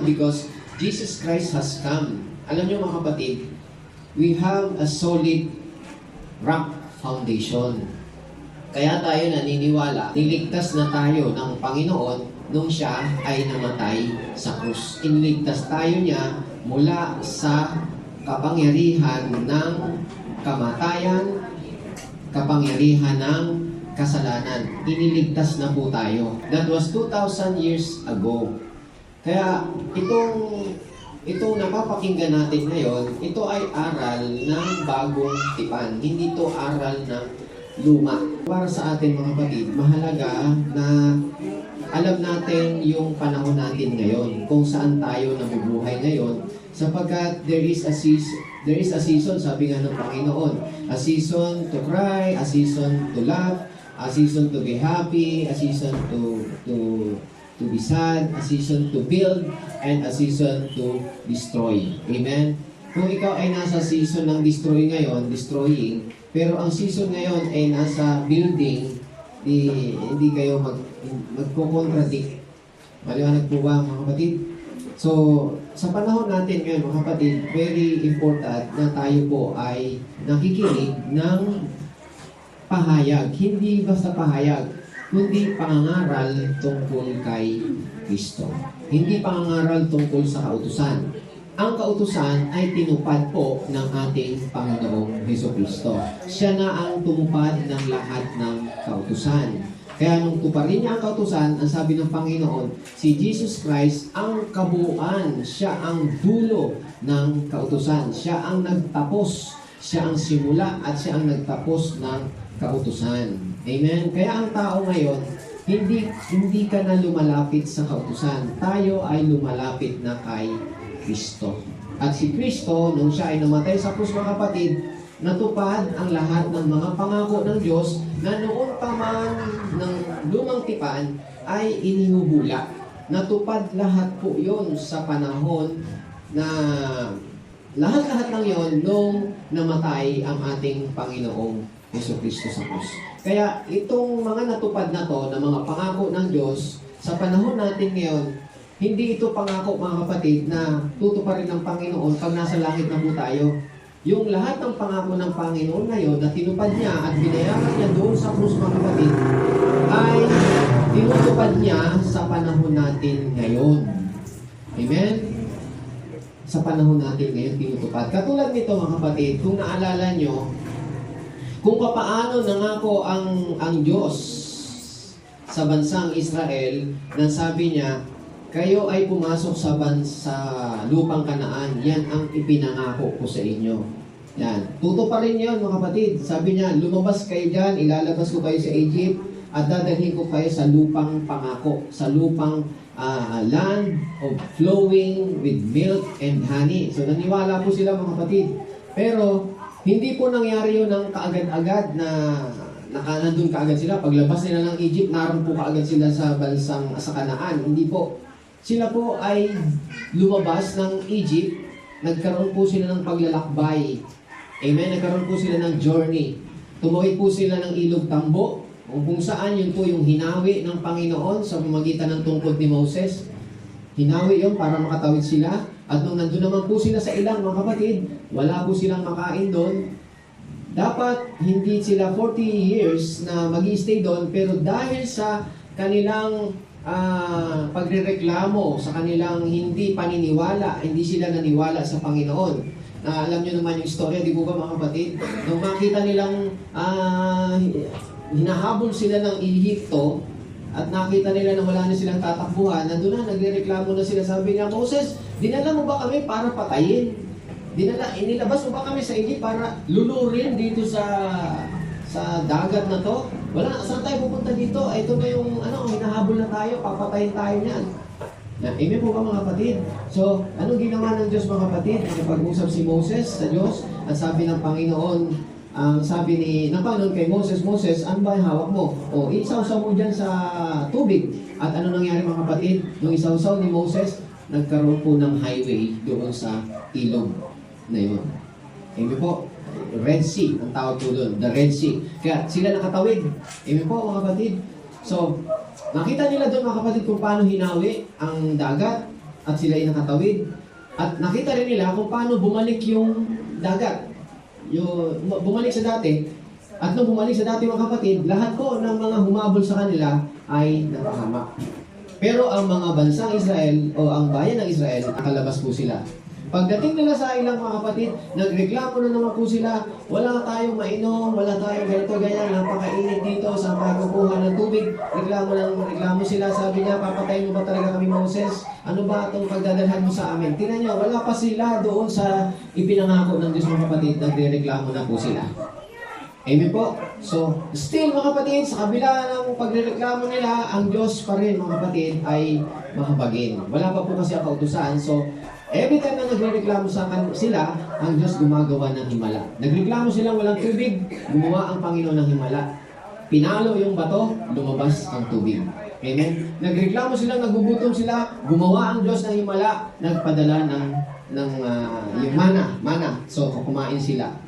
Because Jesus Christ has come. Alam niyo mga kapatid, we have a solid rock foundation. Kaya tayo naniniwala, niligtas na tayo ng Panginoon nung siya ay namatay sa krus. Iniligtas tayo niya mula sa kapangyarihan ng kamatayan, kapangyarihan ng kasalanan. Iniligtas na po tayo. That was 2,000 years ago. Kaya itong napapakinggan natin ngayon, ito ay aral ng bagong tipan. Hindi ito aral ng luma. Para sa atin mga kapatid, mahalaga na alam natin yung panahon natin ngayon, kung saan tayo nabubuhay ngayon, sapagkat there is a season, sabi nga ng Panginoon, a season to cry, a season to laugh, a season to be happy, a season to be sad, a season to build, and a season to destroy. Amen? Kung ikaw ay nasa season ng destroy ngayon, destroying, pero ang season ngayon ay nasa building, hindi kayo magko-contradict. Maliwanag po ba mga kapatid? So, sa panahon natin ngayon mga kapatid, very important na tayo po ay nakikinig ng pahayag. Hindi basta pahayag, kundi pangangaral tungkol kay Kristo. Hindi pangangaral tungkol sa kautusan. Ang kautusan ay tinupad po ng ating Panginoong Hesukristo. Siya na ang tumupad ng lahat ng kautusan. Kaya nung tuparin niya ang kautusan, ang sabi ng Panginoon, si Jesus Christ ang kabuuan. Siya ang dulo ng kautusan. Siya ang nagtapos. Siya ang simula at siya ang nagtapos ng kautusan. Amen? Kaya ang tao ngayon, hindi ka na lumalapit sa kautusan. Tayo ay lumalapit na kay Kristo. At si Kristo, nung siya ay namatay sa krus mga kapatid, natupad ang lahat ng mga pangako ng Diyos na noon pa man ng lumang tipan ay inihuhula. Natupad lahat po yun sa panahon na lahat-lahat ng yon nung namatay ang ating Panginoong Hesukristo sa krus. Kaya itong mga natupad na to, na mga pangako ng Diyos, sa panahon natin ngayon, hindi ito pangako mga kapatid na tutuparin ng Panginoon pag nasa langit na po tayo. Yung lahat ng pangako ng Panginoon ngayon na tinupad niya at binayaran niya doon sa krus mga kapatid, ay tinutupad niya sa panahon natin ngayon. Amen? Sa panahon natin ngayon tinutupad. Katulad nito mga kapatid, kung naalala nyo, kung papaano nangako ang Diyos sa bansang Israel, na sabi niya, kayo ay pumasok sa lupang Kanaan, yan ang ipinangako ko sa inyo. Yan. Tutuparin niyo mga kapatid. Sabi niya, lumabas kayo dyan, ilalabas ko kayo sa Egypt, at dadalhin ko kayo sa lupang pangako, sa lupang land of flowing with milk and honey. So naniwala po sila mga kapatid. Pero hindi po nangyari yun ng kaagad-agad na nandun kaagad sila. Paglabas nila ng Egypt, naroon po kaagad sila sa Kanaan. Hindi po. Sila po ay lumabas ng Egypt, nagkaroon po sila ng paglalakbay. Amen? Nagkaroon po sila ng journey. Tumuhid po sila ng ilog Tambo, kung saan yun po yung hinawi ng Panginoon sa pamamagitan ng tungkod ni Moses. Hinawi yun para makatawid sila. At nung nandun naman po sila sa ilang mga kapatid, wala po silang makain doon. Dapat hindi sila 40 years na mag-i-stay doon, pero dahil sa kanilang pagrereklamo, sa kanilang hindi paniniwala, hindi sila naniwala sa Panginoon. Alam nyo naman yung istorya, di po ba mga kapatid? Nung makita nilang hinahabol sila ng Ehipto, at nakita nila na wala na silang tatakbuhan, nandun na, nagrereklamo na sila. Sabi niya, Moses, dinala mo ba kami para patayin? Inilabas mo ba kami sa Egypt para lulurin dito sa dagat na to? Wala, saan tayo pupunta dito? Ito ba yung hinahabol na tayo, papatayin tayo niyan. Amen po ba mga kapatid? So, anong ginawa ng Diyos mga kapatid? Nakipag-usap si Moses sa Diyos, at sabi ng Panginoon, sabi ng Panginoon kay Moses, Moses, ano ba yung hawak mo? O, isawsaw mo dyan sa tubig. At ano nangyari mga kapatid? Nung isawsaw ni Moses, nagkaroon po ng highway doon sa ilog na yun. Amen po. Red Sea, ang tawag po doon, the Red Sea. Kaya sila nakatawid. Amen po mga kapatid. So, nakita nila doon mga kapatid kung paano hinawi ang dagat. at sila ay nakatawid. At nakita rin nila kung paano bumalik yung dagat. Bumalik sa dati. At nung bumalik sa dati mga kapatid, lahat po ng mga humabol sa kanila ay napahamak. Pero ang mga bansang Israel o ang bayan ng Israel, nakalabas po sila. Pagdating nila sa ilang mga kapatid, nagreklamo na naman po sila, wala tayong mainom, wala tayong ganito, ganyan, napakainit dito sa pagkukuha ng tubig. Reklamo sila, sabi niya, papatayin mo ba talaga kami Moses? Ano ba itong pagdadalhan mo sa amin? Tingnan niyo, wala pa sila doon sa ipinangako ng Diyos mga kapatid, nagre-reklamo na po sila. Amen po. So, still mga kapatid, sa kabila ng pagrereklamo nila, ang Diyos pa rin mga kapatid ay makabagin. Wala pa po kasi ang kautusan. So, every time na nagrereklamo sila, ang Diyos gumagawa ng himala. Nagreklamo silang walang tubig, gumawa ang Panginoon ng himala. Pinalo yung bato, lumabas ang tubig. Amen? Nagreklamo silang nagugutom sila, gumawa ang Diyos ng himala, nagpadala ng yung mana. So, kumain sila.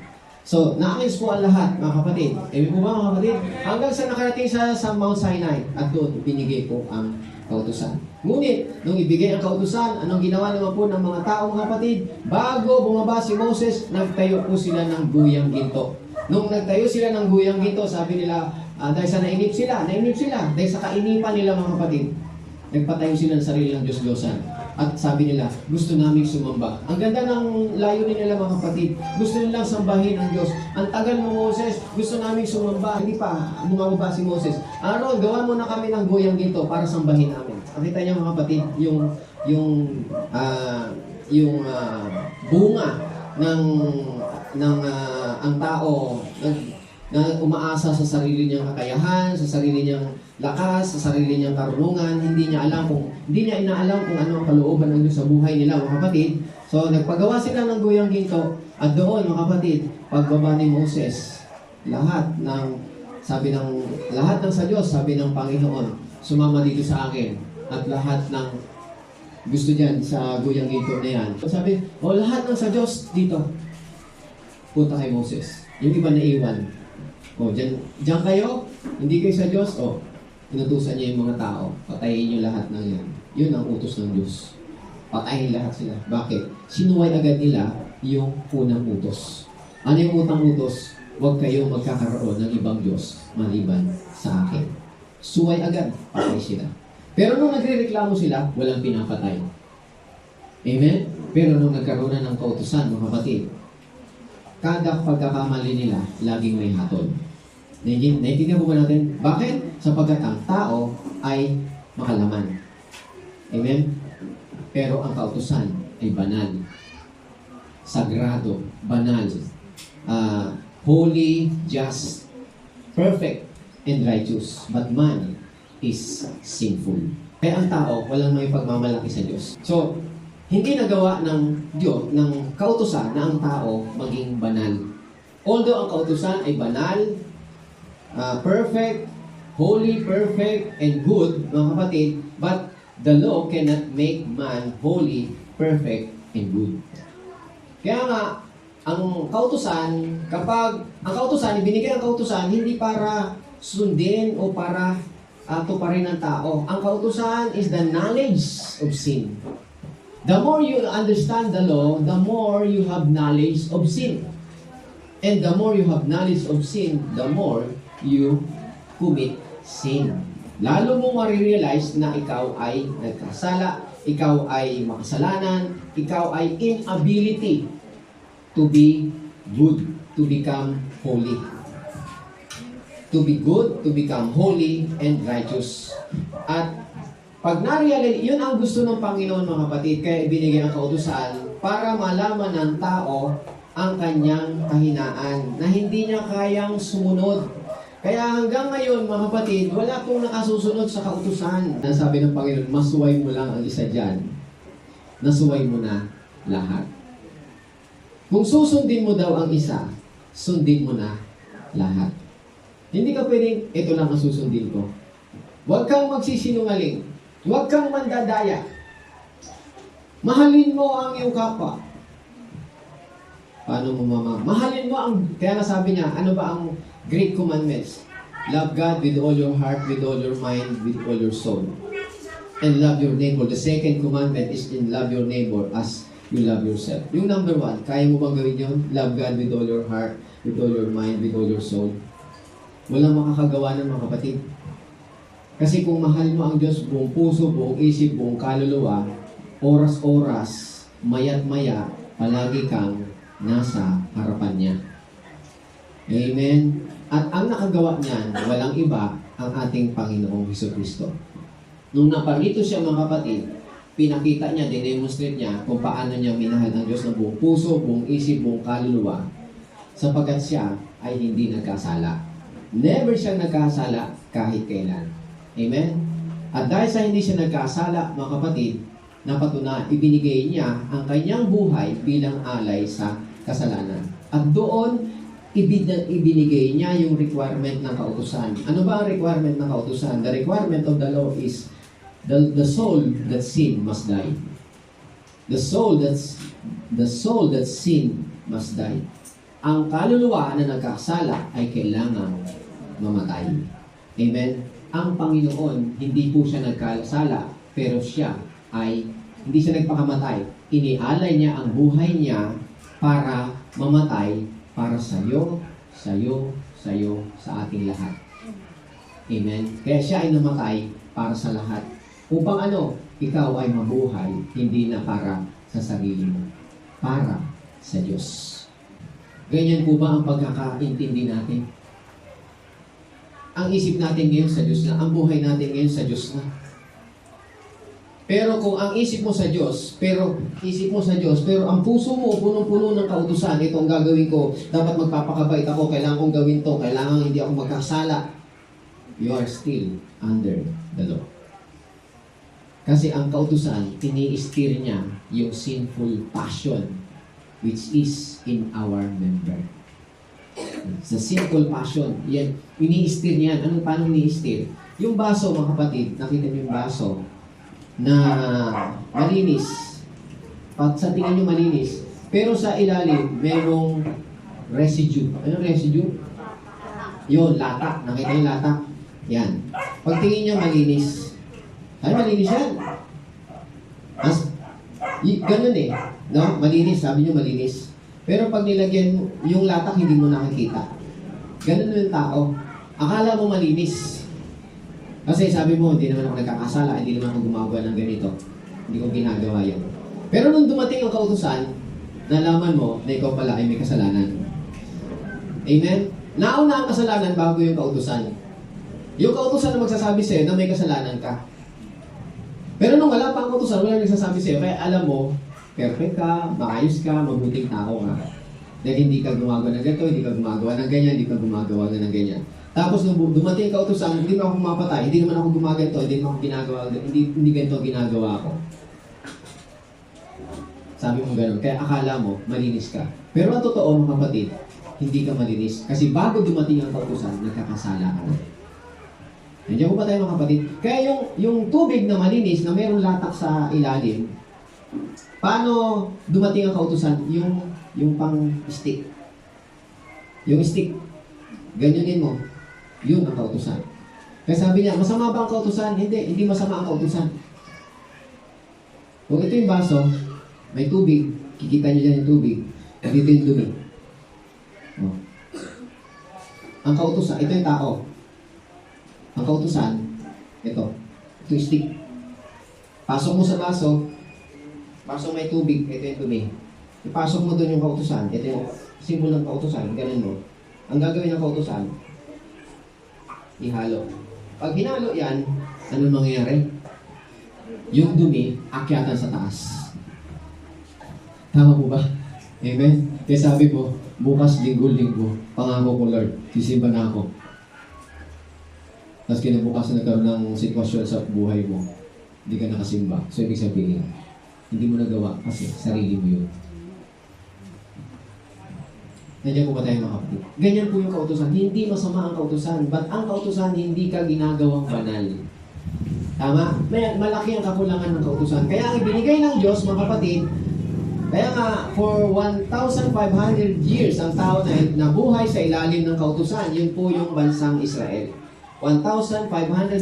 So, naayos po ang lahat, mga kapatid. Amen po ba, mga kapatid? Hanggang sa nakarating sa Mount Sinai at doon binigay po ang kautusan. Ngunit, nung ibigay ang kautusan, anong ginawa naman po ng mga tao, mga kapatid? Bago bumaba si Moses, nagtayo po sila ng guyang ginto. Nung nagtayo sila ng guyang ginto, sabi nila, dahil sa nainip sila, dahil sa kainipan nila, mga kapatid, nagpatayo sila ng sarili ng Diyos-Diyosan. At sabi nila, gusto namin sumamba. Ang ganda ng layunin nila mga kapatid. Gusto nilang sambahin ang Diyos. Ang tagal mo Moses, gusto namin sumamba. Hindi pa, bumaba si Moses. Aaron, gawa mo na kami ng goyang ginto para sambahin namin. Nakita niyo mga kapatid, yung bunga ng ang tao na umaasa sa sarili niyang kakayahan, sa sarili niyang lakas, sa sarili niyang karunungan, hindi niya inaalam kung ano ang kalooban ng Diyos sa buhay nila, mga kapatid. So, nagpagawa sila ng guyang ginto, at doon, mga kapatid, pagbaba ni Moses, lahat ng sa Diyos, sabi ng Panginoon, sumama dito sa akin, at lahat ng gusto diyan sa guyang ginto na yan. So, sabi, lahat ng sa Diyos dito, punta kay Moses. Yung iba na iwan. Diyan kayo, hindi kayo sa Diyos, inutusan niya yung mga tao, patayin niyo lahat ng yan. Yun ang utos ng Diyos. Patayin lahat sila. Bakit? Sinuway agad nila yung unang utos. Ano yung unang utos? Huwag kayo magkakaroon ng ibang Diyos maliban sa akin. Suway agad, patay sila. Pero nung nagre-reklamo sila, walang pinapatay. Amen? Pero nung nagkaroon na ng kautusan, mga kapatid, kada pagkakamali nila, laging may hatol. Naiintindihan po ba natin? Bakit? Sapagkat ang tao ay makalaman. Amen? Pero ang kautusan ay banal. Sagrado. Banal. Holy, just, perfect, and righteous. But man is sinful. Kaya ang tao, walang may pagmamalaki sa Diyos. So, hindi nagawa ng Diyos, ng kautusan na ang tao maging banal. Although ang kautusan ay banal, perfect, holy, perfect, and good, mga kapatid, but the law cannot make man holy, perfect, and good. Kaya nga, ang kautusan, ibinigay ang kautusan, hindi para sundin o para tuparin ng tao. Ang kautusan is the knowledge of sin. The more you understand the law, the more you have knowledge of sin. And the more you have knowledge of sin, the more you commit sin. Lalo mo marirealize na ikaw ay nagkasala, ikaw ay makasalanan, ikaw ay inability to be good, to become holy. To be good, to become holy and righteous. At pag na-realize, yun ang gusto ng Panginoon mga kapatid, kaya ibinigay ang kautusan para malaman ng tao ang kanyang kahinaan na hindi niya kayang sumunod. Kaya hanggang ngayon mga kapatid, wala pong nakasusunod sa kautusan. Sabi ng Panginoon, masuway mo lang ang isa dyan. Nasuway mo na lahat. Kung susundin mo daw ang isa, sundin mo na lahat. Hindi ka pwedeng, ito lang ang susundin ko. Huwag kang magsisinungaling. Huwag kang mandadaya. Mahalin mo ang iyong kapwa. Paano mo mahalin mo ang, kaya nasabi niya, ano ba ang great commandments? Love God with all your heart, with all your mind, with all your soul. and love your neighbor. The second commandment is in love your neighbor as you love yourself. Yung number 1, kaya mo bang gawin yun? Love God with all your heart, with all your mind, with all your soul. Walang makakagawa ng mga kapatid. Kasi kung mahal mo ang Diyos buong puso, buong isip, buong kaluluwa, oras-oras, mayat-maya, palagi kang nasa harapan niya. Amen? At ang nakagawa niyan, walang iba, ang ating Panginoong Hesukristo. Nung naparito siya mga kapatid, pinakita niya, dinemonstrate niya kung paano niya minahal ng Diyos ng buong puso, buong isip, buong kaluluwa, sapagkat siya ay hindi nagkasala. Never siyang nagkasala kahit kailan. Amen? At dahil sa hindi siya nagkasala, mga kapatid, napatunayan, ibinigay niya ang kanyang buhay bilang alay sa kasalanan. At doon, ibinigay niya yung requirement ng kautusan. Ano ba ang requirement ng kautusan? The requirement of the law is the soul that sin must die. The soul that sin must die. Ang kaluluwa na nagkasala ay kailangan mamatay. Amen? Ang Panginoon, hindi po siya nagkasala, pero siya ay hindi siya nagpakamatay. Inialay niya ang buhay niya para mamatay para sa'yo, sa ating lahat. Amen? Kaya siya ay namatay para sa lahat. Upang ikaw ay mabuhay, hindi na para sa sarili mo. Para sa Diyos. Ganyan po ba ang pagkakaintindi natin? Ang isip natin ngayon sa Diyos na, ang buhay natin ngayon sa Diyos na. Pero kung ang isip mo sa Diyos, pero ang puso mo punong-puno ng kautusan, ito ang gagawin ko, dapat magpapakabait ako, kailangan kong gawin to, kailangan hindi ako magkasala, you are still under the law. Kasi ang kautusan, ini-steer niya yung sinful passion which is in our member. Sa sinful passion, yan, ini-steer niyan. Paano ini-steer? Yung baso, mga kapatid, nakita niyo yung baso, na malinis. At sa tingin nyo malinis. Pero sa ilalim, merong residue. Anong residue? Yun, latak. Nakita yung latak? Yan. Pag tingin nyo malinis. Ay, malinis yan. Ganun eh. No? Malinis. Sabi nyo malinis. Pero pag nilagyan yung latak, hindi mo nakikita. Ganun yung tao. Akala mo malinis. Kasi sabi mo, hindi naman ako nagkakasala, hindi naman ako gumagawa ng ganito. Hindi ko ginagawa yan. Pero nung dumating ang kautusan, nalaman mo na ikaw pala ay may kasalanan. Amen? Nauna ang kasalanan bago yung kautusan. Yung kautusan na magsasabi sa'yo na may kasalanan ka. Pero nung wala pa ang kautusan, wala nagsasabi sa'yo. Kaya alam mo, perfect ka, maayos ka, mabuting tao ka. Dahil hindi ka gumagawa ng ganito, hindi ka gumagawa ng ganyan, hindi ka gumagawa ng ganyan. Tapos nung dumating ang kautusan, hindi mo ako mapatay, hindi naman ako gumaganto, hindi mo ako ginagawa, hindi ganito ginagawa ko. Sabi mo gano'n, kaya akala mo, malinis ka. Pero ang totoo, mga kapatid, hindi ka malinis. Kasi bago dumating ang kautusan, nagkakasala ka na. Nandiyan ko ba tayo mga kapatid? Kaya yung tubig na malinis, na mayroong latak sa ilalim, paano dumating ang kautusan? Yung pang stick. Yung stick, ganyanin mo. Yun ang kautusan. Kaya sabi niya, masama ba ang kautusan? Hindi masama ang kautusan. Kung ito yung baso, may tubig, kikita niyo dyan yung tubig, dito yung dumi. Oh. Ang kautusan, ito yung tao. Ang kautusan, ito yung stick. Pasok mo sa baso may tubig, ito yung dumi. Ipasok mo doon yung kautusan, ito yung simbol ng kautusan, ganun mo. Ang gagawin ng kautusan, ihalo. Pag hinalo yan, ano mangyayari? Yung dumi, akyatan sa taas. Tama po ba? Amen? Kaya sabi mo, bukas linggo, pangako ko Lord, sisimba na ako. Tapos kinabukasan nagkaroon ng sitwasyon sa buhay mo, hindi ka nakasimba. So, ibig sabihin, hindi mo nagawa kasi sarili mo yun. Nandiyan po ba tayo mga kapatid? Ganyan po yung kautusan. Hindi masama ang kautusan. But ang kautusan, hindi ka ginagawang banal. Tama? Malaki ang kakulangan ng kautusan. Kaya ang ibinigay ng Diyos, mga kapatid, kaya nga, for 1,500 years, ang tao na nabuhay sa ilalim ng kautusan, yun po yung bansang Israel. 1,500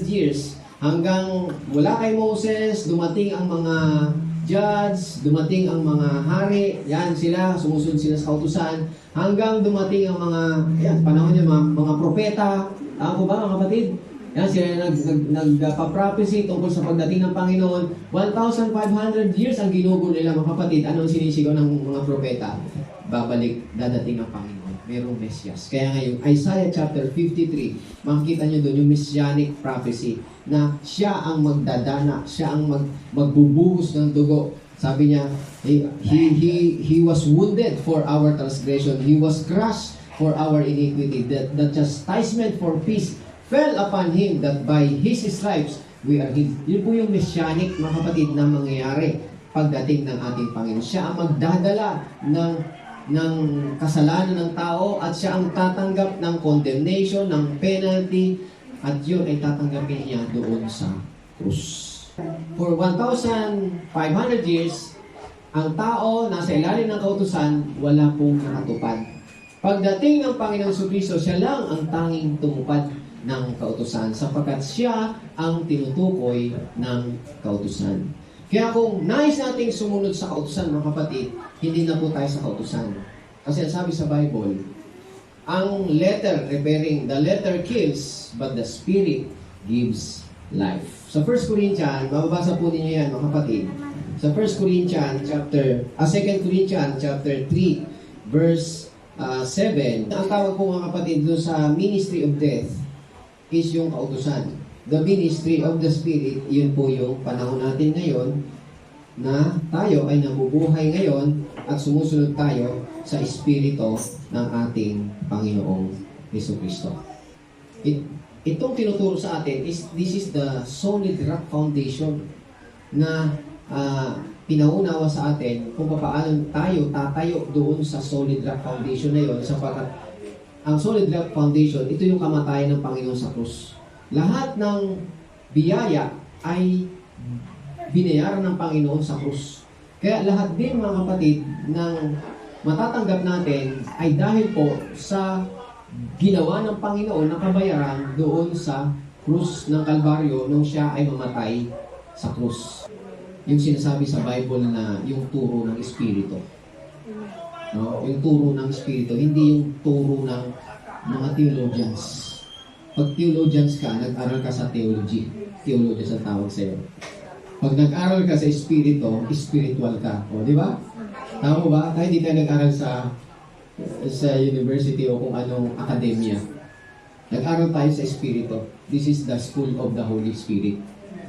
years, Hanggang mula kay Moses, dumating ang mga judge, dumating ang mga hari, yan sila, sumusunod sila sa kautusan, hanggang dumating ang mga, yan, panahon niya, mga propeta, tama po ba mga kapatid? Yan, sila nagpa-prophecy tungkol sa pagdating ng Panginoon. 1,500 years ang ginugo nila mga kapatid. Ano ang sinisigaw ng mga propeta? Babalik, dadating ang Panginoon. Merong Mesias. Kaya ngayon, Isaiah chapter 53, makikita nyo doon yung Messianic prophecy na siya ang magdadana, siya ang magbubuhos ng dugo. Sabi niya, he was wounded for our transgression. He was crushed for our iniquity. The chastisement for peace fell upon him, that by his stripes we are healed. Yun po yung Messianic, mga kapatid, na mangyayari pagdating ng ating Panginoon. Siya ang magdadala ng kasalanan ng tao at siya ang tatanggap ng condemnation, ng penalty, at yun ay tatanggapin niya doon sa krus. For 1,500 years, ang tao nasa ilalim ng kautusan, wala pong nakatupad. Pagdating ng Panginoong Jesucristo, siya lang ang tanging tumupad ng kautusan sapagkat siya ang tinutukoy ng kautusan. Kaya kung nais nating sumunod sa kautusan, mga kapatid, hindi na po tayo sa kautusan. Kasi sabi sa Bible, ang letter, the letter kills, but the Spirit gives life. Sa 1 Corinthians, mababasa po ninyo yan, mga kapatid. Sa 2 Corinthians chapter 3, verse 7, ang tawag po mga kapatid doon sa ministry of death is yung kautusan. The ministry of the Spirit, yun po yung panahon natin ngayon na tayo ay nabubuhay ngayon at sumusunod tayo sa Espiritu ng ating Panginoong Jesucristo. Itong tinuturo sa atin this is the solid rock foundation na pinaunawa sa atin kung paano tayo tatayo doon sa solid rock foundation na yun sapagkat ang solid rock foundation, ito yung kamatayan ng Panginoon sa krus. Lahat ng biyaya ay binayaran ng Panginoon sa krus. Kaya lahat din mga kapatid ng matatanggap natin ay dahil po sa ginawa ng Panginoon na kabayaran doon sa krus ng Kalbaryo nung siya ay mamatay sa krus. Yung sinasabi sa Bible na yung turo ng Espiritu. No? Yung turo ng Espiritu, hindi yung turo ng mga theologians. Pag theologians ka, nag-aral ka sa theology. Theologians ang tawag sa'yo. Pag nag-aral ka sa Espiritu, spiritual ka. O, di ba? Tama ba? Kahit hindi tayo nag-aral sa university o kung anong akademya. Nag-aral tayo sa Espiritu. This is the school of the Holy Spirit.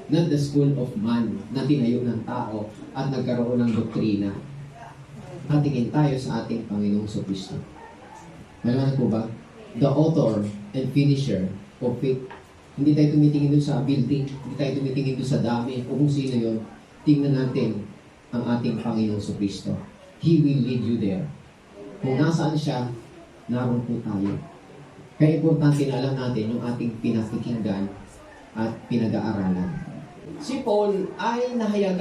Not the school of man na tinayo ng tao at nagkaroon ng doktrina. Patingin tayo sa ating Panginoong Jesucristo. Malaman po ba? The author and finisher of faith. Hindi tayo tumitingin doon sa building, hindi tayo tumitingin doon sa dami, o kung sino yun. Tingnan natin ang ating Panginoong Jesucristo. He will lead you there. Kung nasaan siya, naroon po tayo. Kaya importante na alam natin yung ating pinakikinggan at pinag-aaralan. Si Paul ay inahayag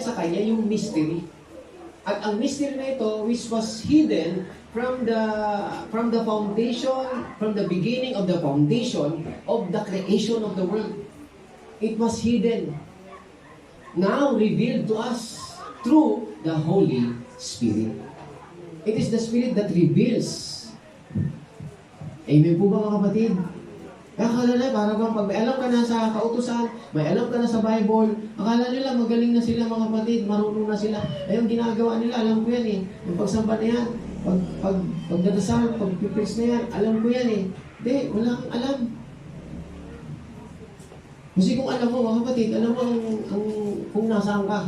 sa kanya yung mystery. At ang mystery na ito, which was hidden from the foundation, from the beginning of the foundation of the creation of the world. It was hidden. Now revealed to us through the Holy Spirit. It is the Spirit that reveals. Amen po ba mga kapatid? Akala na, para bang pag may alam ka na sa kautusan, may alam ka na sa Bible, akala nila magaling na sila mga kapatid, marunong na sila. Ay, yung ginagawa nila, alam ko yan eh. Yung pagsamba na yan, pagdadasal, pag-preach na yan, alam ko yan eh. Hindi, wala kang alam. Kasi kung alam mo mga kapatid, alam mo kung nasaan ka.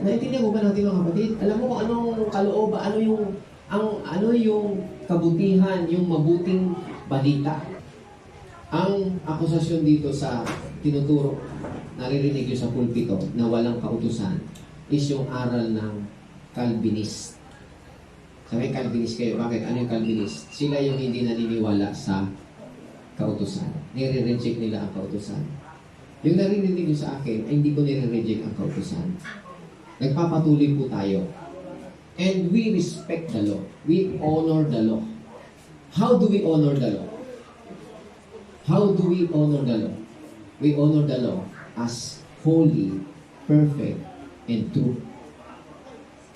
Naintindihan mo ba natin mga kapatid? Alam mo kung anong kalooban, ano yung kabutihan, yung mabuting balita. Ang akusasyon dito sa tinuturo, naririnig yun sa pulpito na walang kautusan is yung aral ng Calvinist. Sabi Calvinist kayo, bakit? Ano yung Calvinist? Sila yung hindi naniniwala sa kautusan. Nire-reject nila ang kautusan. Yung naririnig nyo sa akin ay hindi ko nire-reject ang kautusan. Nagpapatuloy po tayo. And we respect the law. We honor the law. How do we honor the law? How do we honor the law? We honor the law as holy, perfect, and true.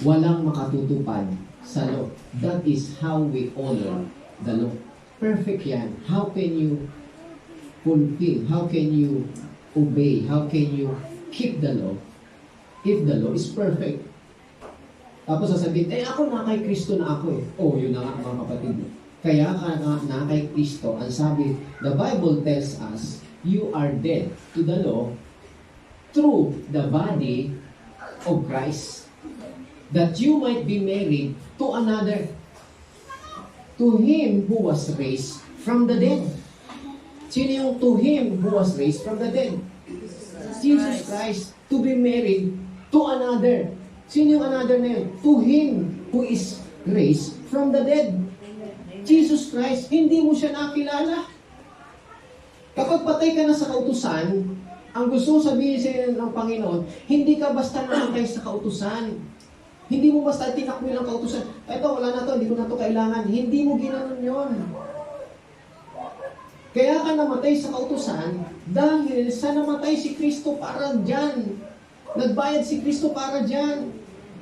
Walang makatutupad sa law. That is how we honor the law. Perfect yan. How can you fulfill? How can you obey? How can you keep the law if the law is perfect? Tapos sasabihin, ako na kay Kristo na ako eh. Oh, yun na nga mga kapatid. Kaya ka na kay Kristo, ang sabi, the Bible tells us, you are dead to the law through the body of Christ, that you might be married to another, to Him who was raised from the dead. Sino yung to Him who was raised from the dead? Jesus Christ. To be married to another. Sino yung another na yun? To Him who is raised from the dead. Jesus Christ. Hindi mo siya nakilala. Kapag patay ka na sa kautusan, ang gusto sabihin sa iyo ng Panginoon, hindi ka basta nakatay sa kautusan. Hindi mo basta tinakwil ang kautusan. Eto, wala na to, hindi ko na to kailangan. Hindi mo ginanon yun. Kaya ka namatay sa kautusan dahil sa namatay si Kristo para dyan. Nagbayad si Kristo para dyan.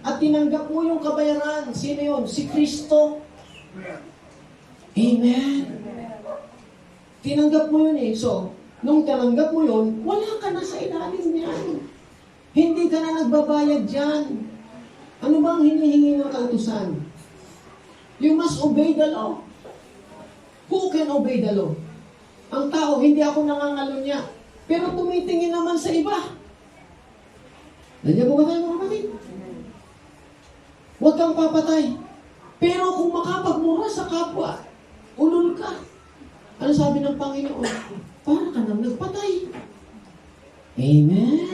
At tinanggap mo yung kabayaran. Sino yun? Si Kristo. Amen. Tinanggap mo yun eh. So, nung tinanggap mo yun, wala ka na sa ilalim niyan. Hindi ka na nagbabayad dyan. Ano bang hinihingi ng kautusan? You must obey the law. Who can obey the law? Ang tao, hindi ako nangangalo niya. Pero tumitingin naman sa iba. Nandiyan po ba tayo mga kapatid? Huwag kang papatay. Pero kung makapagmura sa kapwa, ulol ka. Ano sabi ng Panginoon? Para ka nang nagpatay. Amen?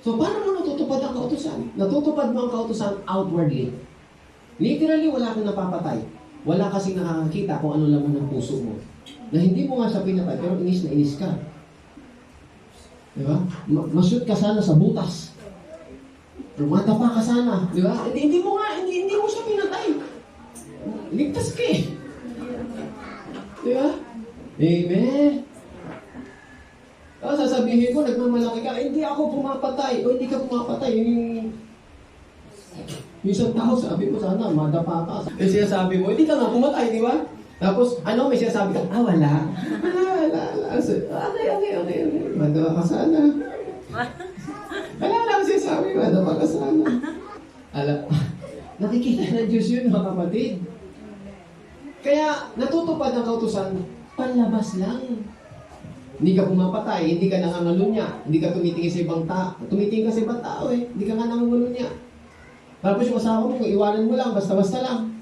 So, paano mo natutupad ang kautusan? Natutupad mo ang kautusan outwardly. Literally, wala kang napapatay. Wala kasing nakakakita kung ano laman ng puso mo. Na hindi mo nga siya pinatay, pero inis na inis ka. Di ba? Mashoot ka sana sa butas. Rumata pa ka sana. Di ba? Hindi mo siya pinatay. Ligtas ka eh. Di ba? Amen. Sasabihin ko, nagmamalaki ka, hindi ako pumapatay. O hindi ka pumapatay. Yung isang tao, sabi ko sana, madapa ka. Kasi sabi mo, hindi ka nga pumatay, di ba? Tapos, may sinasabi ka, wala. Wala. Okay. Madapa ka sana. Wala lang sinasabi, madapa ka sana. Nakikita ng Diyos yun, mga kapatid. Kaya, natutupad ng kautusan, panlabas lang. Hindi ka pumapatay, hindi ka nangangalunya, hindi ka tumitingin sa ibang tao. Tumitingin ka sa ibang tao eh, hindi ka nga nangangalunya. Tapos yung asawa mo, iwanan mo lang, basta-basta lang.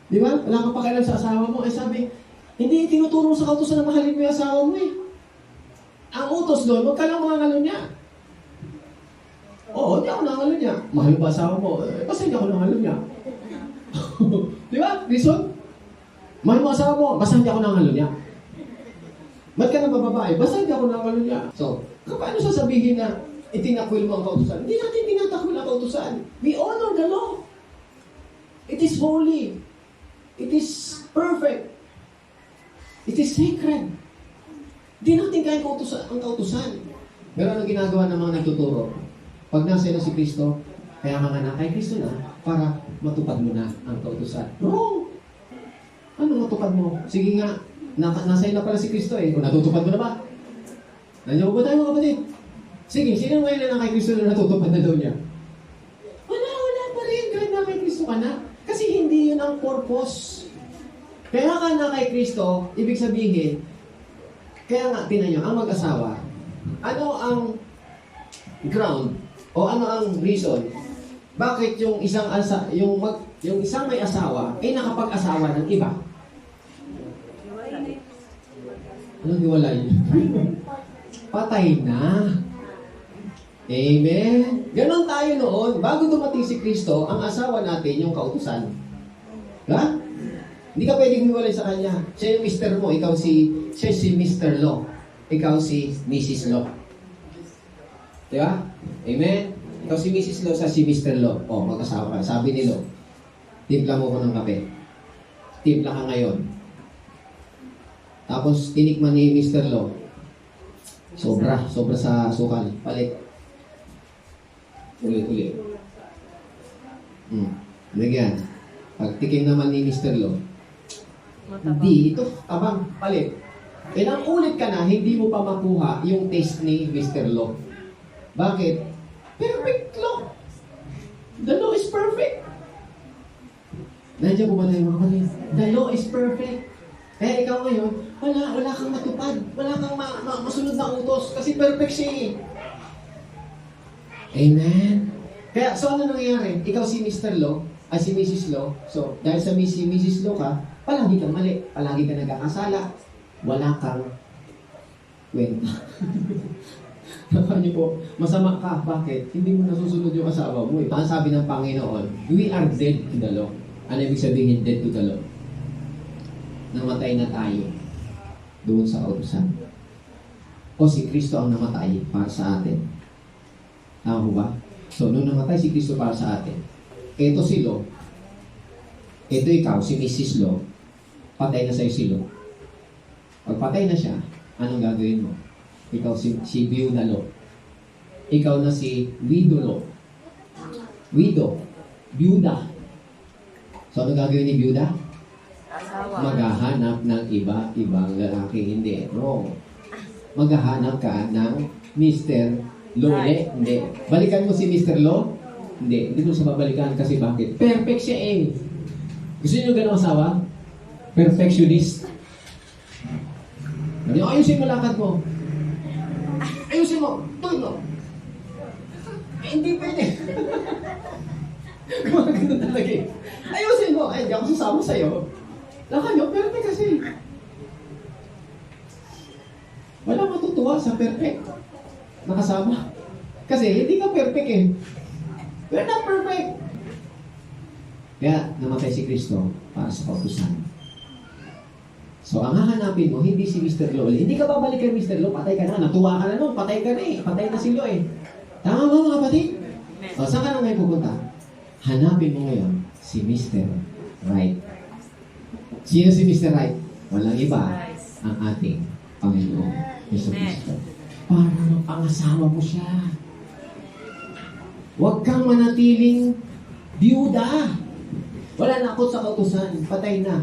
Di ba? Wala kang pakialam sa asawa mo. Sabi, hindi tinuturo sa kautusan na mahalin mo yung asawa mo eh. Ang utos doon, huwag ka lang mangangalunya. Oo, hindi ako nangangalunya. Mahal mo ba asawa mo? Basta hindi ako nangangalunya. Di ba? Reason? Mahal mo asawa mo, basta hindi ako nangangalunya. Ba't ka nabababae? Basta hindi ako nangangalunya. So, paano sasabihin na itinakwil mo ang kautusan? Hindi natin tinatakwil ang kautusan. We honor the law. It is holy. It is perfect. It is sacred. Hindi natin kaya ang kautusan. Pero ano ginagawa ng mga nagtuturo? Pag nasa na si Kristo, kaya ka nga kay Kristo na para matupad mo na ang kautusan. Wrong! Ano matupad mo? Sige nga, nasa na pala si Kristo eh. O natutupad mo na ba? Nandiyan mo ba tayo mga kapatid? Sige, sino ngayon na kay Kristo na natutupad na daw niya? Wala pa rin. Kahit na kay Kristo ka na. Kasi hindi yun ang purpose. Kaya ka na kay Kristo, ibig sabihin, kaya nga, tinan nyo, ang mag-asawa, ano ang ground o ano ang reason bakit yung isang may asawa ay nakapag-asawa ng iba? Anong hiwalay? Patay na. Amen? Ganon tayo noon. Bago dumating si Kristo, ang asawa natin yung kautusan. Ha? Hindi ka pwedeng hiwalay sa kanya. Siya yung Mr. mo, siya si Mr. Law. Ikaw si Mrs. Law. Di ba? Amen? Ikaw si Mrs. Law, siya si Mr. Law. Mag-asawa ka. Sabi ni Law, timpla mo ko ng kape. Timpla ka ngayon. Tapos tinikman ni Mr. Lo. Sobra sa sukal. Palit. Ulit. Lagyan. Pag tikim naman ni Mr. Lo, hindi, ito, tabang, palit. Ilang ulit ka na, hindi mo pa makuha yung taste ni Mr. Lo. Bakit? Perfect law. The law is perfect. Nandiyan po ba tayo mga kapatid? The law is perfect. Kaya ikaw ngayon, wala kang matupad. Wala kang masunod na utos. Kasi perfect siya eh. Amen? Kaya, so ano nangyayari? Ikaw si Mr. Lo, ay si Mrs. Lo. So, dahil sa Mrs. Lo ka, palagi kang mali. Palagi ka nagkakasala. Wala kang kwenta. Naman niyo po, masama ka. Bakit? Hindi mo nasusunod yung asawa mo eh. Ang sabi ng Panginoon, we are dead to the law. Ano ibig sabihin dead to the law? Namatay na tayo doon sa kautusan. O si Kristo ang namatay para sa atin. Tama ba? So, nung namatay si Kristo para sa atin, ito si Lo, ito ikaw, si Mrs. Lo, patay na sa'yo si Lo. Pag patay na siya, anong gagawin mo? Ikaw si Viuda Lo. Ikaw na si Widow Lo. Widow. Byuda. So, anong gagawin ni Byuda? Maghahanap ng iba-ibang lalaki. Hindi. Wrong. Maghahanap ka ng Mr. Lole. Hindi. Balikan mo si Mr. Lo? Hindi. Hindi mo siya babalikan kasi bakit? Perfect siya eh. Gusto niyo ganun asawa? Perfectionist. Ayusin mo lakad mo. Ayusin mo. Tuloy mo. Hindi pwede. Gumagano talaga eh. Ayusin mo. Ay, hindi ako sasama sa'yo. Lakad nyo, perfect kasi. Wala matutuwa sa perfect. Nakasama. Kasi hindi ka perfect eh. We're not perfect. Kaya namatay si Kristo para sa kautusan. So, ang hahanapin mo, hindi si Mr. Lo. Hindi ka babalik kay Mr. Lo, patay ka na. Natuwa ka na nun, patay ka na eh. Patay na si Lo eh. Tama ba mga kapatid? O, saan ka na ngayon pupunta? Hanapin mo ngayon si Mr. Right. Sino si Mr. Right? Walang iba ang ating Panginoon, Yesu Cristo. Para mapangasawa mo siya. Huwag kang manatiling biyuda. Wala na ako sa kautusan. Patay na.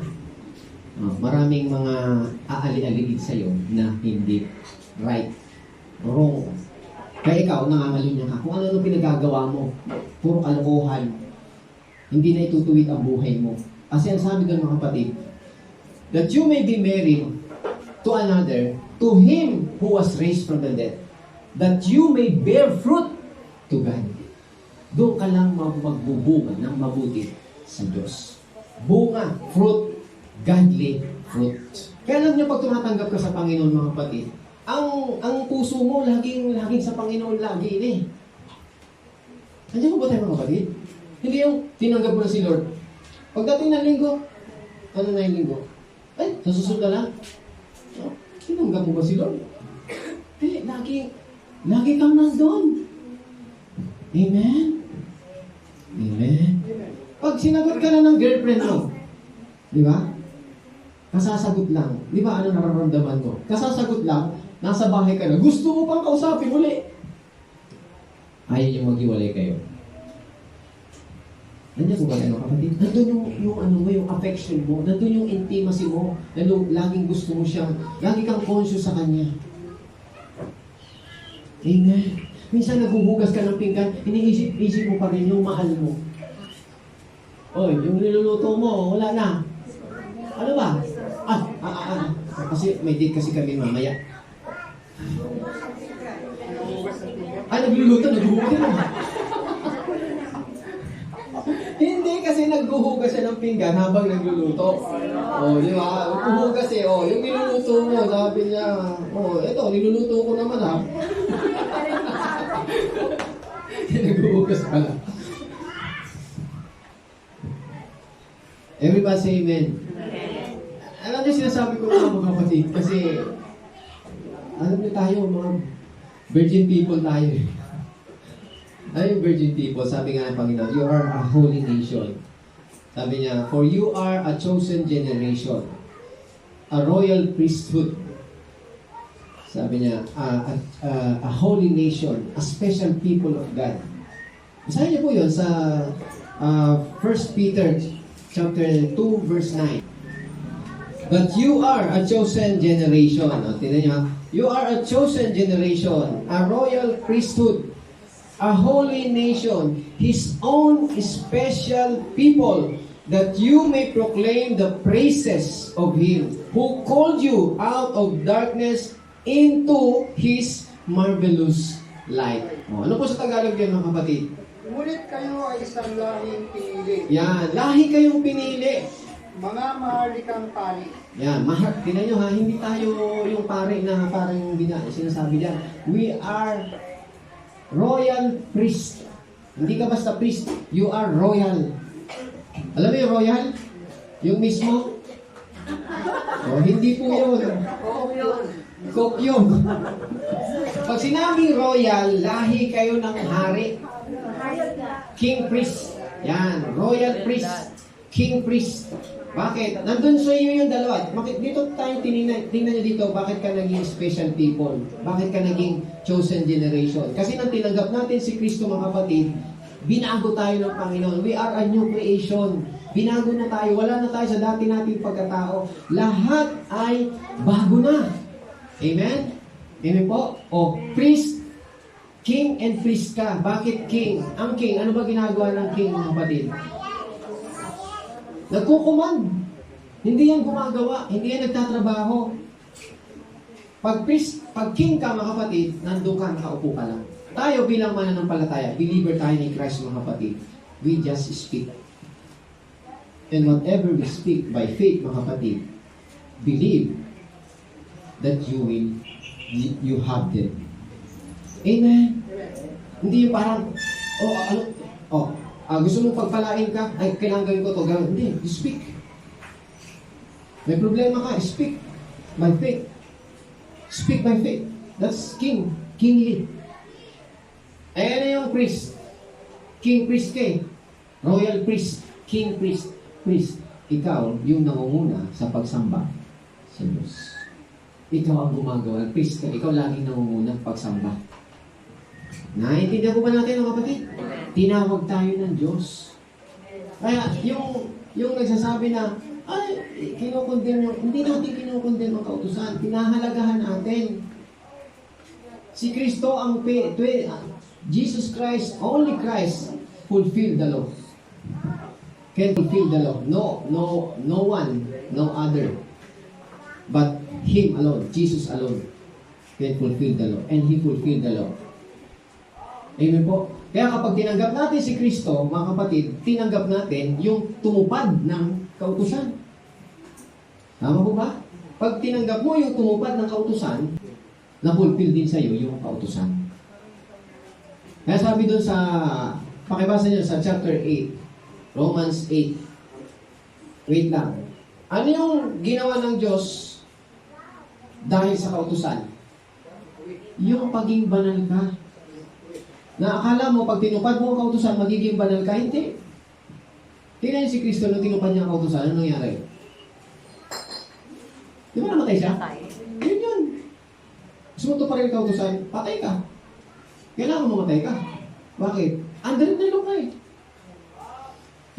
Maraming mga aali-aligid sa'yo na hindi right. Wrong. Kaya ikaw, nangangalunya ka. Kung ano pinagagawa mo, puro kalokohan. Hindi na itutuwid ang buhay mo. Kasi ang sabi doon mga kapatid, that you may be married to another, to him who was raised from the dead, that you may bear fruit to God. Doon ka lang magbubunga ng mabuti sa Diyos. Bunga, fruit, godly fruit. Kaya alam niyo, pag tumatanggap ka sa Panginoon mga kapatid, ang puso mo laging sa Panginoon lagi eh. Nandiyan mo ba tayo mga kapatid? Hindi yung tinanggap mo na si Lord. Pagdating ng linggo, ano na yung linggo? Ay, nasusunod na lang. Tinanggap mo ba si Lord? Hindi, lagi kang nandun. Amen? Amen? Pag sinagot ka na ng girlfriend mo, di ba? Kasasagot lang. Di ba ano nararamdaman mo? Kasasagot lang, nasa bahay ka na. Gusto mo pang kausapin uli. Ayaw niyo maghiwalay kayo. Nandiyan po ba tayo kapatid? Nandun yung affection mo. Nandun yung intimacy mo. Nandun laging gusto mo siyang, lagi kang conscious sa kanya. Amen. Minsan naghuhugas ka ng pinggan, iniisip mo pa rin yung mahal mo. Oy, yung niluluto mo, wala na. Ano ba? Kasi may date kasi kami mamaya. Nagluluto, naghuhugas na. Hindi kasi naghuhugas siya ng pinggan habang nagluluto. Di ba? Naghuhugas eh. Yung niluluto mo, sabi niya, eto, niluluto ko naman ha. Naghuhugas pala. Everybody say amen. Alam niyo sinasabi ko mga kapatid kasi alam niyo tayo mga virgin people tayo eh. Ay, virgin people, sabi nga ng Panginoon, you are a holy nation. Sabi niya, for you are a chosen generation, a royal priesthood. Sabi niya, a holy nation, a special people of God. Basahin niyo po yun sa 1 Peter chapter 2, verse 9. But you are a chosen generation. Tingnan niyo, you are a chosen generation, a royal priesthood, a holy nation, His own special people, that you may proclaim the praises of Him who called you out of darkness into His marvelous light. Ano po sa Tagalog yan, mga kapatid? Ngunit kayo ay isang lahing pinili, Yan, lahi kayong pinili. mga maharlikang pari. Yan, tingnan nyo ha, hindi tayo yung pare na parang sinasabi diyan. We are royal priest. Hindi ka basta priest, you are royal. Alam mo yung royal? Yung mismo? Hindi po yun. Coke yun. Pag sinabing royal, lahi kayo ng hari. King priest. Yan, royal priest. King priest. Bakit? Nandun sa iyo yung dalawa. Bakit dito tayo tingnan nyo dito, bakit ka naging special people? Bakit ka naging chosen generation? Kasi nang tinanggap natin si Kristo, mga kapatid, binago tayo ng Panginoon. We are a new creation. Binago na tayo. Wala na tayo sa dati nating pagkatao. Lahat ay bago na. Amen? Amen po? Priest, king and priest ka. Bakit king? Ang king, ano ba ginagawa ng king, mga kapatid? Nagkukumand. Hindi yan gumagawa. Hindi yan nagtatrabaho. Pag priest, pag king ka, mga kapatid, nandun ka, nakaupo ka lang. Tayo bilang mananampalataya, believer tayo ni Christ, mga kapatid, we just speak. And whatever we speak by faith, mga kapatid, believe that you have them. Amen? Hindi yung parang, gusto mong pagpalain ka, ay, kailangan gawin ko ito, gawin. Hindi, you speak. May problema ka, speak by faith. Speak by faith. That's kingly. Ayan na yung priest. King priest kay. Royal priest. King priest. Priest. Ikaw, yung nangunguna sa pagsamba sa Diyos. Ikaw ang gumagawa. Priest ka. Ikaw laging nangunguna pagsamba. Naiintindihan po ba natin, mga kapatid? Tinawag tayo ng Diyos. Kaya, yung nagsasabi na, hindi natin kinukondem ang kautusan. Pinahalagahan natin. Si Kristo ang Jesus Christ, only Christ, fulfill the law. Can fulfill the law. No one, no other. But Him alone, Jesus alone, can fulfill the law. And He fulfilled the law. Amen po? Kaya kapag tinanggap natin si Kristo, mga kapatid, tinanggap natin yung tumupad ng kautusan. Tama po ba? Pag tinanggap mo yung tumupad ng kautusan, na-fulfill din sa iyo yung kautusan. Kaya sabi doon sa, pakibasa niyo sa chapter 8, Romans 8. Wait lang. Ano yung ginawa ng Diyos dahil sa kautusan? Yung paging banal ka. Na akala mo, pag tinupad mo ang kautusan, magiging banal ka? Hindi. Tingnan niyo si Kristo nung tinupad niya ang kautusan, ano nangyari? Di ba namatay siya? Yun. Sumunod pa rin ang kautusan, patay ka. Kailangan mo mamatay ka. Bakit? Under na ka eh.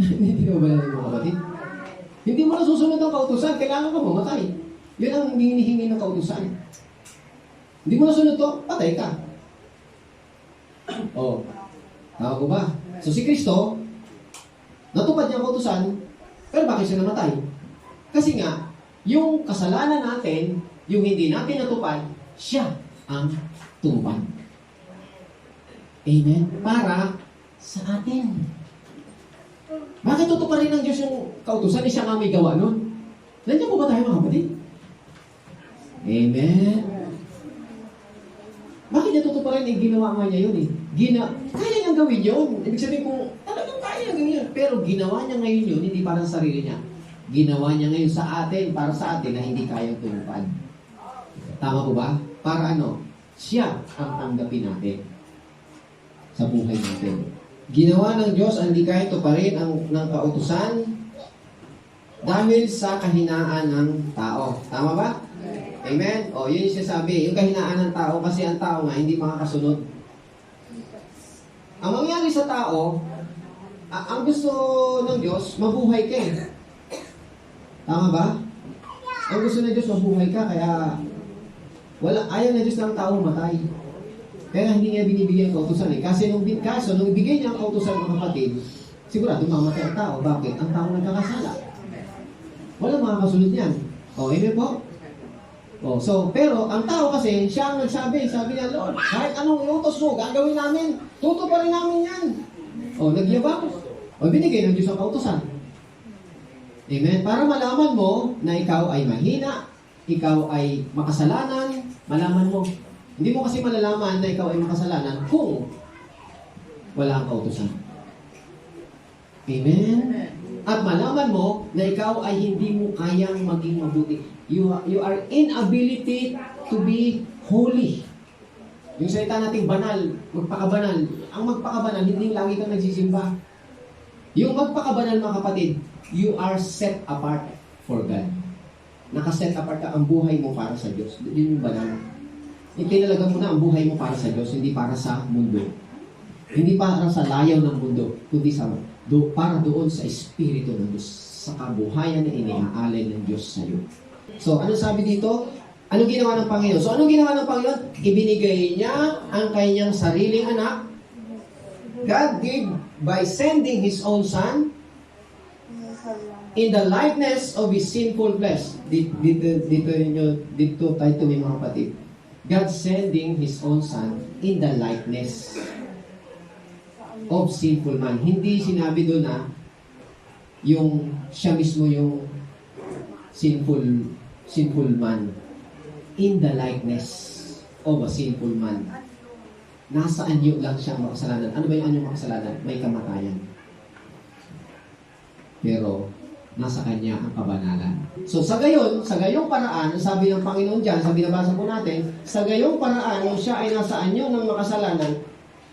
Hindi mo ba natin mga kapatid? Hindi mo na susunod ang kautusan, kailangan ka mamatay. Yun ang hinihingi ng kautusan. Hindi mo na sunod to, patay ka. Tama ko ba? So si Kristo, natupad niya ang kautusan, pero bakit siya namatay? Kasi nga, yung kasalanan natin, yung hindi natin natupad, siya ang tumupad. Amen? Para sa atin. Bakit tutuparin ng Diyos yung kautusan? Siya nga may gawa nun. Nandiyan po ba tayo, mga kapatid? Amen? Bakit niya tutuparin? Ginawa nga niya yun eh. Kaya niyang gawin yun. Ibig sabihin kung talagang kaya niyang gawin yun. Pero ginawa niya ngayon yun, hindi para sa sarili niya. Ginawa niya ngayon sa atin, para sa atin na hindi kayang tumupad. Tama po ba? Para ano? Siya ang tanggapin natin sa buhay natin. Ginawa ng Diyos ang hindi kaya tuparin ng kautusan Dahil sa kahinaan ng tao. Tama ba? Amen? O, yun yung sinasabi. Yung kahinaan ng tao, kasi ang tao nga, hindi makakasunod. Ang mangyari sa tao, ang gusto ng Diyos, mabuhay ka eh. Tama ba? Ang gusto ng Diyos, mabuhay ka, kaya ayaw na Diyos ng tao matay. Kaya hindi niya binibigyan ng kautusan eh. Kasi nung ibigay niya ang kautusan ng kapatid, sigurado mamatay ang tao. Bakit? Ang tao nagkakasala. Walang makakasunod yan. O, amen po? O, pero ang tao kasi, siya ang nagsabi, sabi niya, Lord, kahit anong iutos mo, gagawin namin, tutuparin namin yan. O, nagyabang. O, binigay ng Diyos ang kautusan. Amen? Para malaman mo na ikaw ay mahina, ikaw ay makasalanan, malaman mo. Hindi mo kasi malalaman na ikaw ay makasalanan kung wala ang kautusan. Amen? At malaman mo na ikaw ay hindi mo kayang maging mabuti. You are inability to be holy. Yung salita nating banal, magpakabanal. Ang magpakabanal, hindi lagi kang nagsisimba. Yung magpakabanal, mga kapatid, you are set apart for God. Nakaset apart ka ang buhay mo para sa Diyos. Yun yung banal. Itinalaga mo na ang buhay mo para sa Diyos, hindi para sa mundo. Hindi para sa layaw ng mundo, kundi para doon sa Espiritu ng Diyos, sa kabuhayan na iniaalay ng Diyos sa iyo. So, ano sabi dito? Anong ginawa ng Panginoon? So, anong ginawa ng Panginoon? Ibinigay niya ang kanyang sariling anak. God gave by sending His own Son in the likeness of His sinful flesh. Dito tayo may mga kapatid. God sending His own Son in the likeness of sinful man. Hindi sinabi doon na yung siya mismo yung sinful man. In the likeness of a sinful man. Nasa anyo lang siya makasalanan. Ano ba yung anyo makasalanan? May kamatayan. Pero nasa kanya ang kabanalan. So sa gayong paraan, sabi ng Panginoon dyan, sa binabasa po natin, sa gayong paraan, nung siya ay nasa anyo ng makasalanan,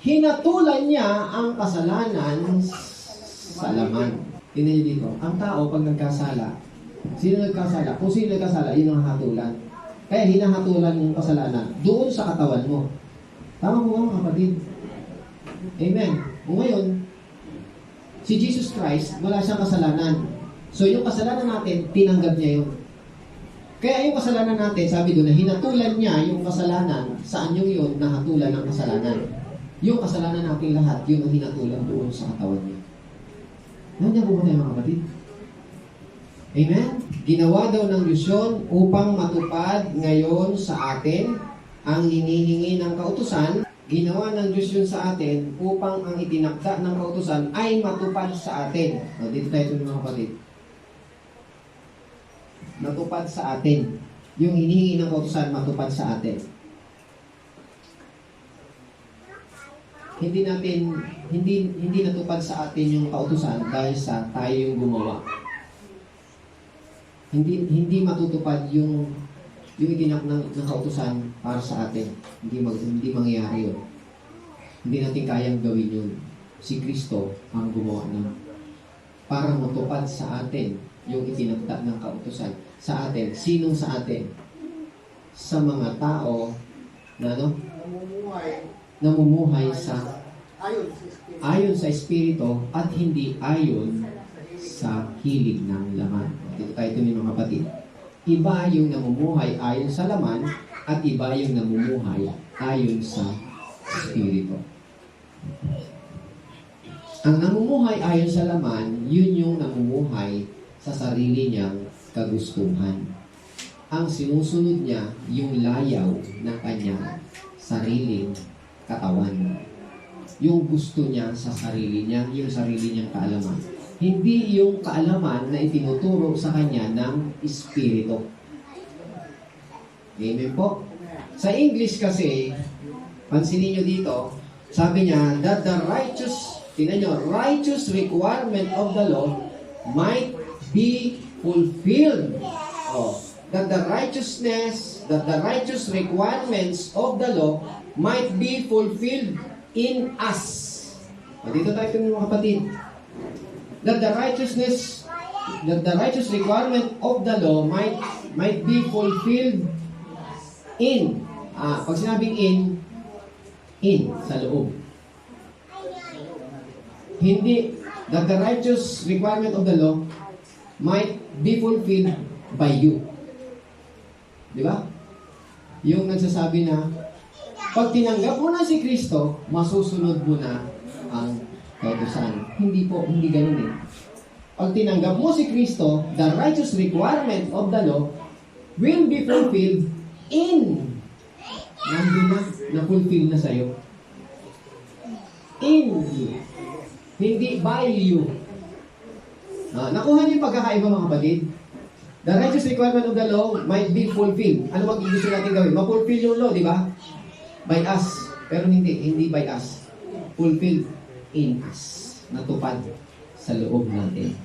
hinatulan niya ang kasalanan sa laman. Tingnan niyo dito, ang tao pag nagkasala, sino nagkasala? Kung sino nagkasala, yun ang hatulan. Kaya hinahatulan yung kasalanan doon sa katawan mo. Tama po mga kapatid? Amen. O ngayon, si Jesus Christ, wala siyang kasalanan. So yung kasalanan natin, tinanggap niya yun. Kaya yung kasalanan natin, sabi doon na hinatulan niya yung kasalanan, saan yung yun nahatulan ng kasalanan. Yung kasalanan natin lahat, yun ang hinatulan doon sa katawan niya. Nandiyan po ba tayo mga kapatid? Amen? Ginawa daw ng Diyos yun upang matupad ngayon sa atin ang hinihingi ng kautusan. Ginawa ng Diyos yun sa atin upang ang itinakda ng kautusan ay matupad sa atin. O, dito tayo mga kapatid. Matupad sa atin. Yung hinihingi ng kautusan, matupad sa atin. Hindi natupad sa atin yung kautusan dahil sa tayo yung gumawa. Hindi matutupad yung iginak ng kautusan para sa atin. Hindi mangyayari yun. Hindi natin kayang gawin yun. Si Kristo ang gumawa ng para matupad sa atin yung itinakda ng kautusan. Sa atin. Sinong sa atin? Sa mga tao na namumuhay sa ayon sa Espiritu at hindi ayon sa hilig ng laman. Dito tayo ito mga kapatid. Iba yung namumuhay ayon sa laman at iba yung namumuhay ayon sa Espiritu. Ang namumuhay ayon sa laman, yun yung namumuhay sa sarili niyang kagustuhan. Ang sinusunod niya, yung layaw ng kanyang sariling katawan. Yung gusto niya sa sarili niya, yung sarili niyang kaalaman. Hindi yung kaalaman na itinuturo sa kanya ng Espiritu. Amen po? Sa English kasi, pansinin nyo dito, sabi niya, that the righteous requirement of the law might be fulfilled. Oh, that the righteous requirements of the law might be fulfilled in us. O, dito tayo mga kapatid. That the that the righteous requirement of the law might be fulfilled in. Pag sinabing in, sa loob. Hindi, that the righteous requirement of the law might be fulfilled by you. Di ba? Yung nagsasabi na, pag tinanggap mo na si Kristo, masusunod mo na ang kautusan. Hindi po, hindi ganun eh. Pag tinanggap mo si Kristo, the righteous requirement of the law will be fulfilled in. Nandun na-fulfill na sa'yo. In you. Hindi by you. Nakuha niyo yung pagkakaiba mga kapatid? The righteous requirement of the law might be fulfilled. Ano gusto natin gawin? Ma-fulfill yung law, di ba? By us. Pero hindi by us. Fulfilled in us. Natupad sa loob natin.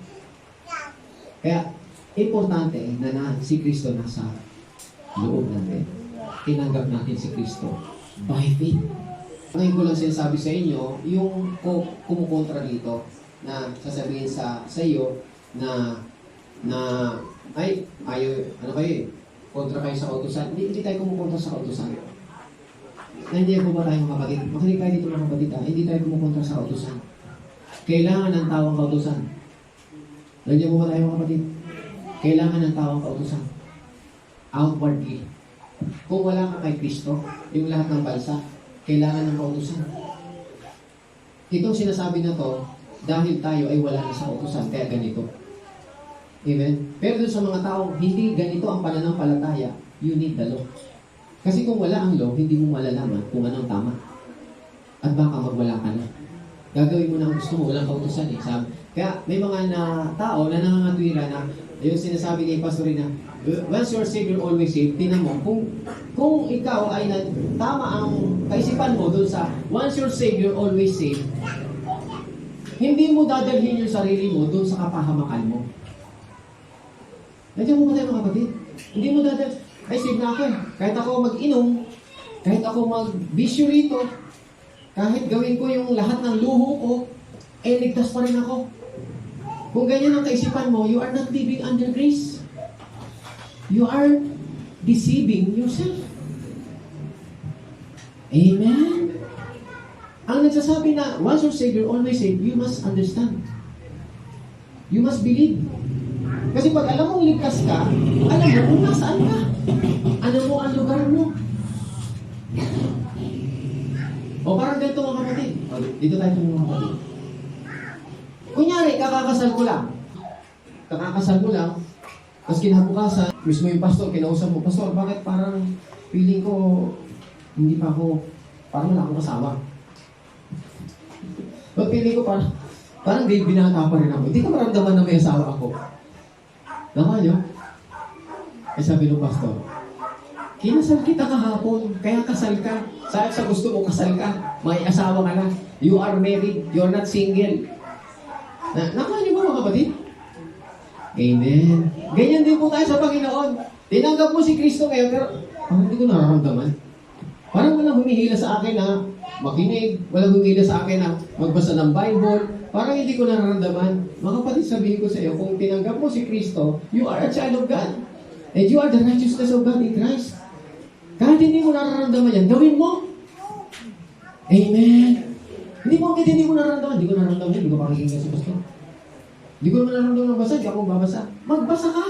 Kaya, importante na si Kristo nasa loob natin. Tinanggap natin si Kristo by faith. Ngayon ko lang sinasabi sa inyo, yung kumukontra dito, na sasabihin sa iyo na ay, ayaw, ano kayo eh, kontra kayo sa kautusan. Hindi tayo kumukontra sa kautusan. Nandiyan po ba tayo mga kapatid? Makinig tayo dito mga kapatid hindi tayo kumukontra sa kautusan. Kailangan ng tawang kautusan. Nandiyan po ba tayo mga kapatid? Kailangan ng tawang kautusan. Outwardly. Kung wala ka kay Kristo, yung lahat ng bansa, kailangan ng kautusan. Itong sinasabi na to, dahil tayo ay wala na sa kautusan, kaya ganito. Amen? Pero doon sa mga tao, hindi ganito ang pananampalataya, you need the law. Kasi kung wala ang law, hindi mo malalaman kung anong tama. At baka magwala ka na. Gagawin mo na ang gusto mo, walang kautusan eh. Kaya may mga tao na nangangatwira na, yung sinasabi ni Pastor na, once you're saved, you're always saved. Tingnan mo, kung ikaw ay tama ang kaisipan mo doon sa once you're saved, you're always saved, hindi mo dadalhin yung sarili mo doon sa kapahamakan mo. Nandiyan mo ba tayo mga kapatid? Hindi mo dadalhin, ay saved na ako eh. Kahit ako mag-inom, kahit ako mag-bisyo rito, kahit gawin ko yung lahat ng luho ko, ligtas pa rin ako. Kung ganyan ang kaisipan mo, you are not living under grace. You are deceiving yourself. Amen? Ang nagsasabi na, once you're saved, you're always saved, you must understand. You must believe. Kasi pag alam mong ligtas ka, alam mo kung nasaan ka. Alam mo ang lugar mo. O parang ganito mga kapatid. Dito tayo mga kapatid. Kunyari, kakakasal ko lang. Tapos kinabukasan, mismo yung pastor, kinausap mo, Pastor, bakit parang feeling ko, hindi pa ako, parang wala akong kasama. But feeling ko parang binata pa rin ako. Hindi ko maramdaman na may asawa ako. Naman nyo? Eh sabi ng pastor, kinasal kita kahapon, kaya kasal ka. Sa gusto mo, kasal ka. May asawa ka na. You are married, you're not single. Nakuha niyo ba mga kapatid? Amen. Ganyan din po tayo sa Panginoon. Tinanggap mo si Kristo ngayon, pero parang hindi ko nararamdaman. Parang walang humihila sa akin na makinig, walang humihila sa akin na magbasa ng Bible. Parang hindi ko nararamdaman. Mga kapatid, sabihin ko sa iyo, kung tinanggap mo si Kristo, you are a child of God. And you are the righteousness of God in Christ. Kahit hindi mo nararamdaman yan, gawin mo. Amen. Hindi mo agad, hindi ko nararamdaman. Hindi ko pakikinggan si Pastor. Hindi ko naman nararamdaman ng basa, hindi ako babasa. Magbasa ka.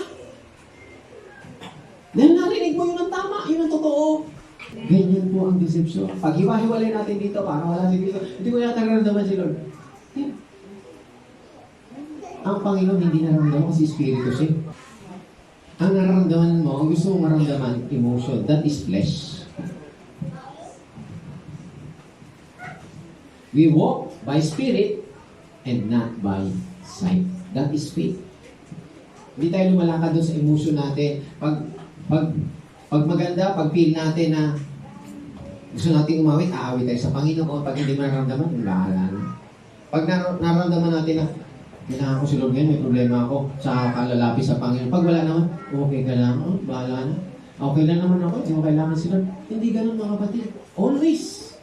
Dahil narinig mo yun ang tama, yun ang totoo. Ganyan po ang deception. Pag hiwa-hiwalay natin dito, parang wala si Kristo, hindi ko yata nararamdaman si Lord. Ang Panginoon hindi nararamdaman kasi Espiritu siya. Ang nararamdaman mo, ang gusto mong maramdaman, emotion, that is flesh. We walk by spirit and not by sight. That is faith. Hindi tayo lumalakad doon sa emotion natin. Pag maganda, pag feel natin na gusto natin umawit, aawit tayo sa Panginoon. Pag hindi mo nararamdaman, bahala na. Pag nararamdaman natin na kailangan ko si Lord ngayon, may problema ako sa kalalapi sa Panginoon. Pag wala naman, okay ka lang, bahala na. Okay lang naman ako, hindi mo kailangan si Lord. Hindi ganun mga kapatid. Always.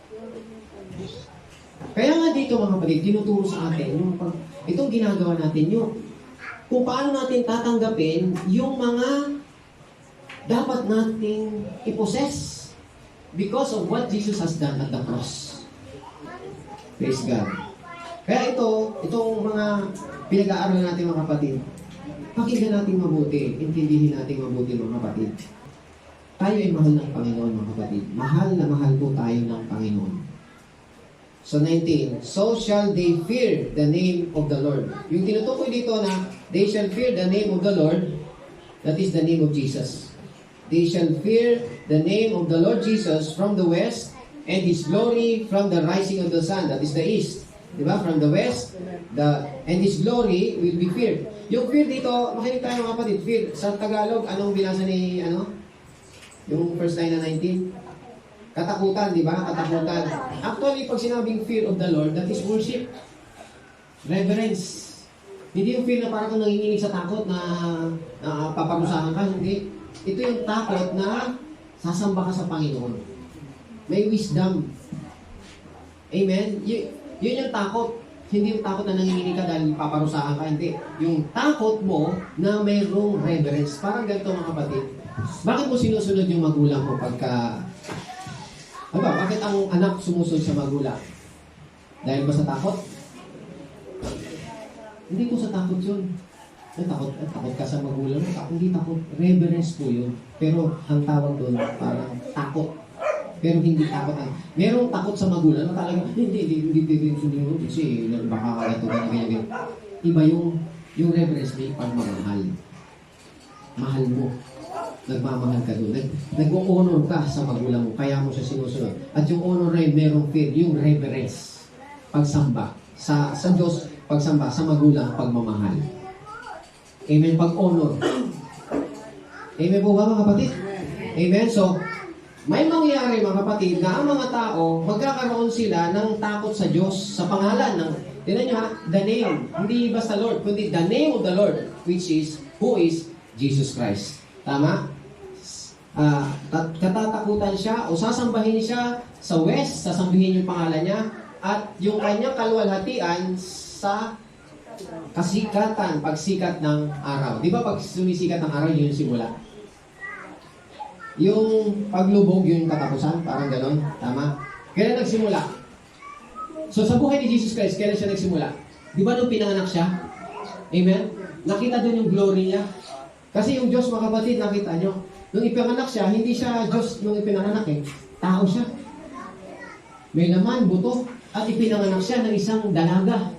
Kaya nga dito mga kapatid, tinuturo sa atin, itong ginagawa natin, yung kung paano natin tatanggapin yung mga dapat nating iposes because of what Jesus has done at the cross. Praise God. Kaya itong mga pinag-aaral natin mga kapatid, pakinggan natin mabuti, intindihin natin mabuti mga kapatid. Tayo ay mahal ng Panginoon mga kapatid. Mahal na mahal po tayo ng Panginoon. So 19, so shall they fear the name of the Lord. Yung tinutukoy dito na they shall fear the name of the Lord, that is the name of Jesus. They shall fear the name of the Lord Jesus from the west, and His glory from the rising of the sun, that is the east. Diba? From the west, and His glory will be feared. Yung fear dito, makinig tayo mga kapatid, fear. Sa Tagalog, anong binasa ni, yung first line na 19? Katakutan, di ba? Katakutan. Actually, pag sinabing fear of the Lord, that is worship. Reverence. Hindi yung fear na parang kung nanginginig sa takot na paparusahan ka. Hindi. Ito yung takot na sasamba ka sa Panginoon. May wisdom. Amen? Yun yung takot. Hindi yung takot na nanginginig ka dahil paparusahan ka. Hindi. Yung takot mo na mayroong reverence. Parang ganito mga kapatid. Bakit mo sinusunod yung magulang mo pagka... Bakit ang anak sumusunod sa magulang? Dahil ba sa takot? Hindi ko sa takot yun. Takot ka sa magulang mo. Hindi takot. Reverence po yun. Pero ang tawag doon, parang takot. Pero hindi takot. Merong takot sa magulang na talaga, hindi sundin mo. Kasi baka ito, ganyan. Iba yung reverence mo, pagmamahal. Mahal mo. Nagmamahal ka doon. Nag-honor ka sa magulang mo. Kaya mo siya sinusunod. At yung honor rin, merong fear. Yung reverence. Pagsamba. Sa Diyos, pagsamba. Sa magulang, pagmamahal. Amen. Pag-honor. Amen po ba mga kapatid? Amen. So, may mangyayari mga kapatid na ang mga tao, magkakaroon sila ng takot sa Diyos, sa pangalan ng, tinan nyo ha, the name. Hindi basta Lord, kundi the name of the Lord, which is, who is Jesus Christ. Tama? Katatakutan siya o sasambahin siya sa west, sasambihin yung pangalan niya, at yung kanyang kaluwalhatian sa kasikatan, pagsikat ng araw. Di ba pag sumisikat ng araw, yun yung simula? Yung paglubog, yun yung katapusan, parang ganon. Tama? Kailan nagsimula? So sa buhay ni Jesus Christ, kailan siya nagsimula? Di ba nung pinanganak siya? Amen? Nakita doon yung glory niya. Kasi yung Diyos, mga kapatid, nakita nyo, nung ipinanganak siya, hindi siya Diyos nung ipinanganak tao siya. May laman, buto, at ipinanganak siya ng isang dalaga.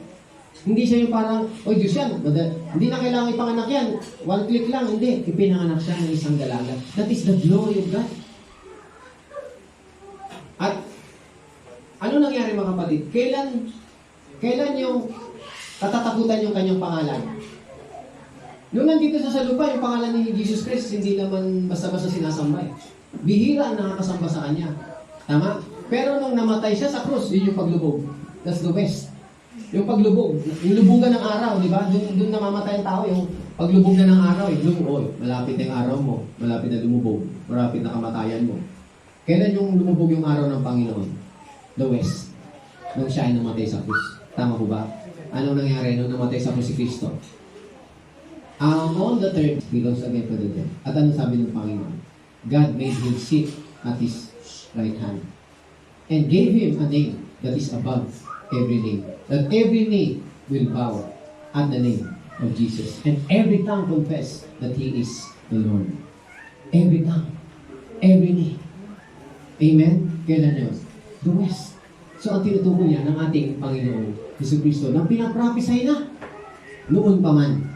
Hindi siya yung parang, oy Diyos yan, hindi na kailangan ipanganak yan, one click lang, hindi. Ipinanganak siya ng isang dalaga. That is the glory of God. At, ano nangyari mga kapatid? Kailan yung katatakutan yung kanyang pangalan? Nung nandito sa lupa, yung pangalan ni Jesus Christ, hindi naman basta-basta sinasamba. Bihira ang nakakasamba sa kanya. Tama? Pero nung namatay siya sa krus, yun yung paglubog. That's the best. Yung paglubog. Yung lubugan ng araw, di ba? Doon namamatay ang tao, yung paglubog na ng araw. Malapit na yung araw mo. Malapit na lumubog. Malapit na kamatayan mo. Kailan yung lumubog yung araw ng Panginoon? The west. Nung siya ay namatay sa krus. Tama po ba? Anong nangyari nung namatay sa krus si Kristo? On the third, he rose again from the dead. At ano sabi ng Panginoon? God made him sit at his right hand and gave him a name that is above every name. That every knee will bow at the name of Jesus. And every tongue confess that He is the Lord. Every tongue. Every knee. Amen? Kailan yun? The West. So ang tinutukoy niya ng ating Panginoon Jesucristo na pinaprophesy na noon pa man.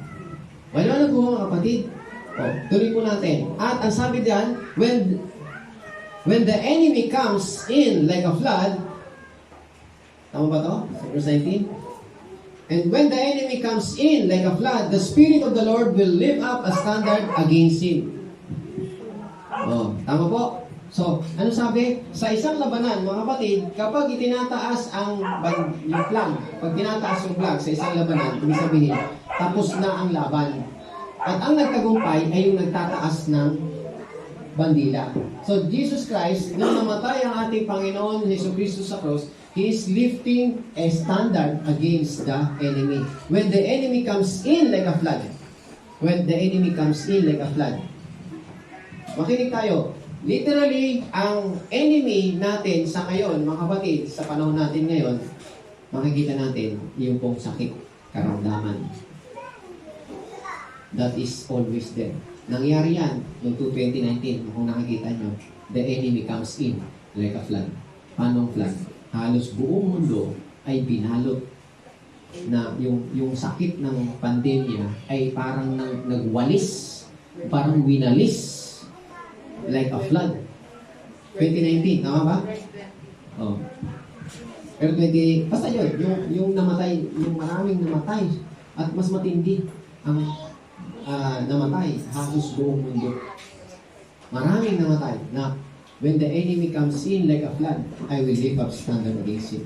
Wala na po mga kapatid. Tuloy po natin. At ang sabi diyan, when the enemy comes in like a flood, tama ba to? Verse 19? And when the enemy comes in like a flood, the Spirit of the Lord will lift up a standard against him. Tama po? So, ano sabi? Sa isang labanan, mga kapatid, kapag itinataas yung flag, pag tinataas yung flag sa isang labanan, ibig sabihin, tapos na ang laban. At ang nagtagumpay ay yung nagtataas ng bandila. So, Jesus Christ, nung namatay ang ating Panginoon Jesucristo sa cross, He is lifting a standard against the enemy. When the enemy comes in like a flood, when the enemy comes in like a flood. Makinig tayo. Literally, ang enemy natin sa ngayon, mga kapatid, sa panahon natin ngayon, makikita natin yung pong sakit, karamdaman. That is always there. Nangyari yan noong 2019, kung nakikita nyo, the enemy comes in like a flood. Paano ang flood? Halos buong mundo ay binalot na yung sakit ng pandemya ay parang nagwalis, parang winalis like a flood. 2019, tama ba? Oh. Pero basta yun, yung namatay, yung maraming namatay at mas matindi ang namatay halos buong mundo. Maraming namatay na when the enemy comes in like a flood, I will lift up standard against him.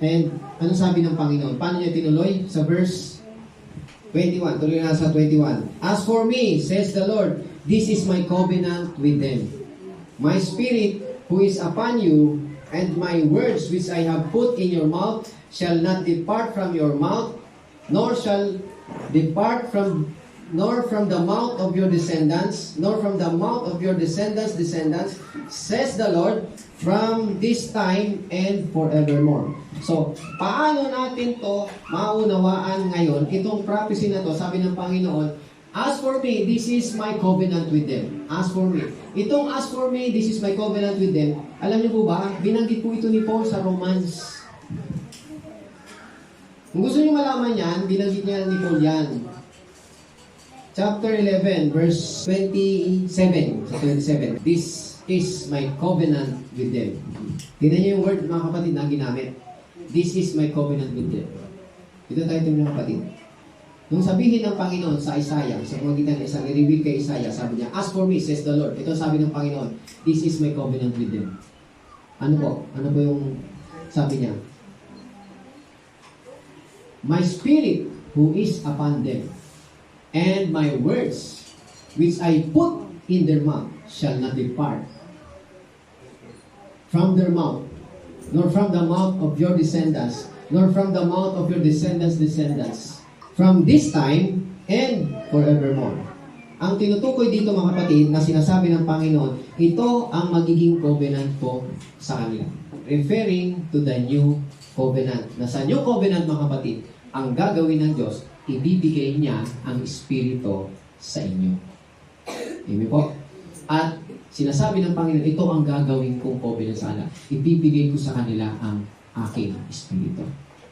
And ano sabi ng Panginoon? Paano niya tinuloy? Sa verse 21. Tuloy na sa 21. As for me, says the Lord, this is my covenant with them. My spirit who is upon you, and my words which I have put in your mouth shall not depart from your mouth, nor shall depart from the mouth of your descendants, nor from the mouth of your descendants, says the Lord, from this time and forevermore. So, paano natin to maunawaan ngayon? Itong prophecy na to, sabi ng Panginoon, as for me, this is my covenant with them. As for me. Itong as for me, this is my covenant with them. Alam niyo po ba, binanggit po ito ni Paul sa Romans. Kung gusto niyo malaman yan, binanggit niya ni Paul yan. Chapter 11, verse 27. Sa 27. This is my covenant with them. Tignan niyo yung word, mga kapatid, na ginamit. This is my covenant with them. Ito tayo ito, mga kapatid. Nung sabihin ng Panginoon sa Isaiah, sa pamagitan ng isang i-reveal kay Isaiah, sabi niya, as for me, says the Lord. Ito sabi ng Panginoon, this is my covenant with them. Ano po? Ano po yung sabi niya? My spirit who is upon them, and my words which I put in their mouth shall not depart from their mouth, nor from the mouth of your descendants, nor from the mouth of your descendants, from this time and forevermore. Ang tinutukoy dito, mga kapatid, na sinasabi ng Panginoon, ito ang magiging covenant ko sa kanila. Referring to the new covenant. Na sa new covenant, mga kapatid, ang gagawin ng Diyos, ibibigay niya ang Espiritu sa inyo. Amen po? At sinasabi ng Panginoon, ito ang gagawin kong covenant sa kanila. Ibibigay ko sa kanila ang aking Espiritu.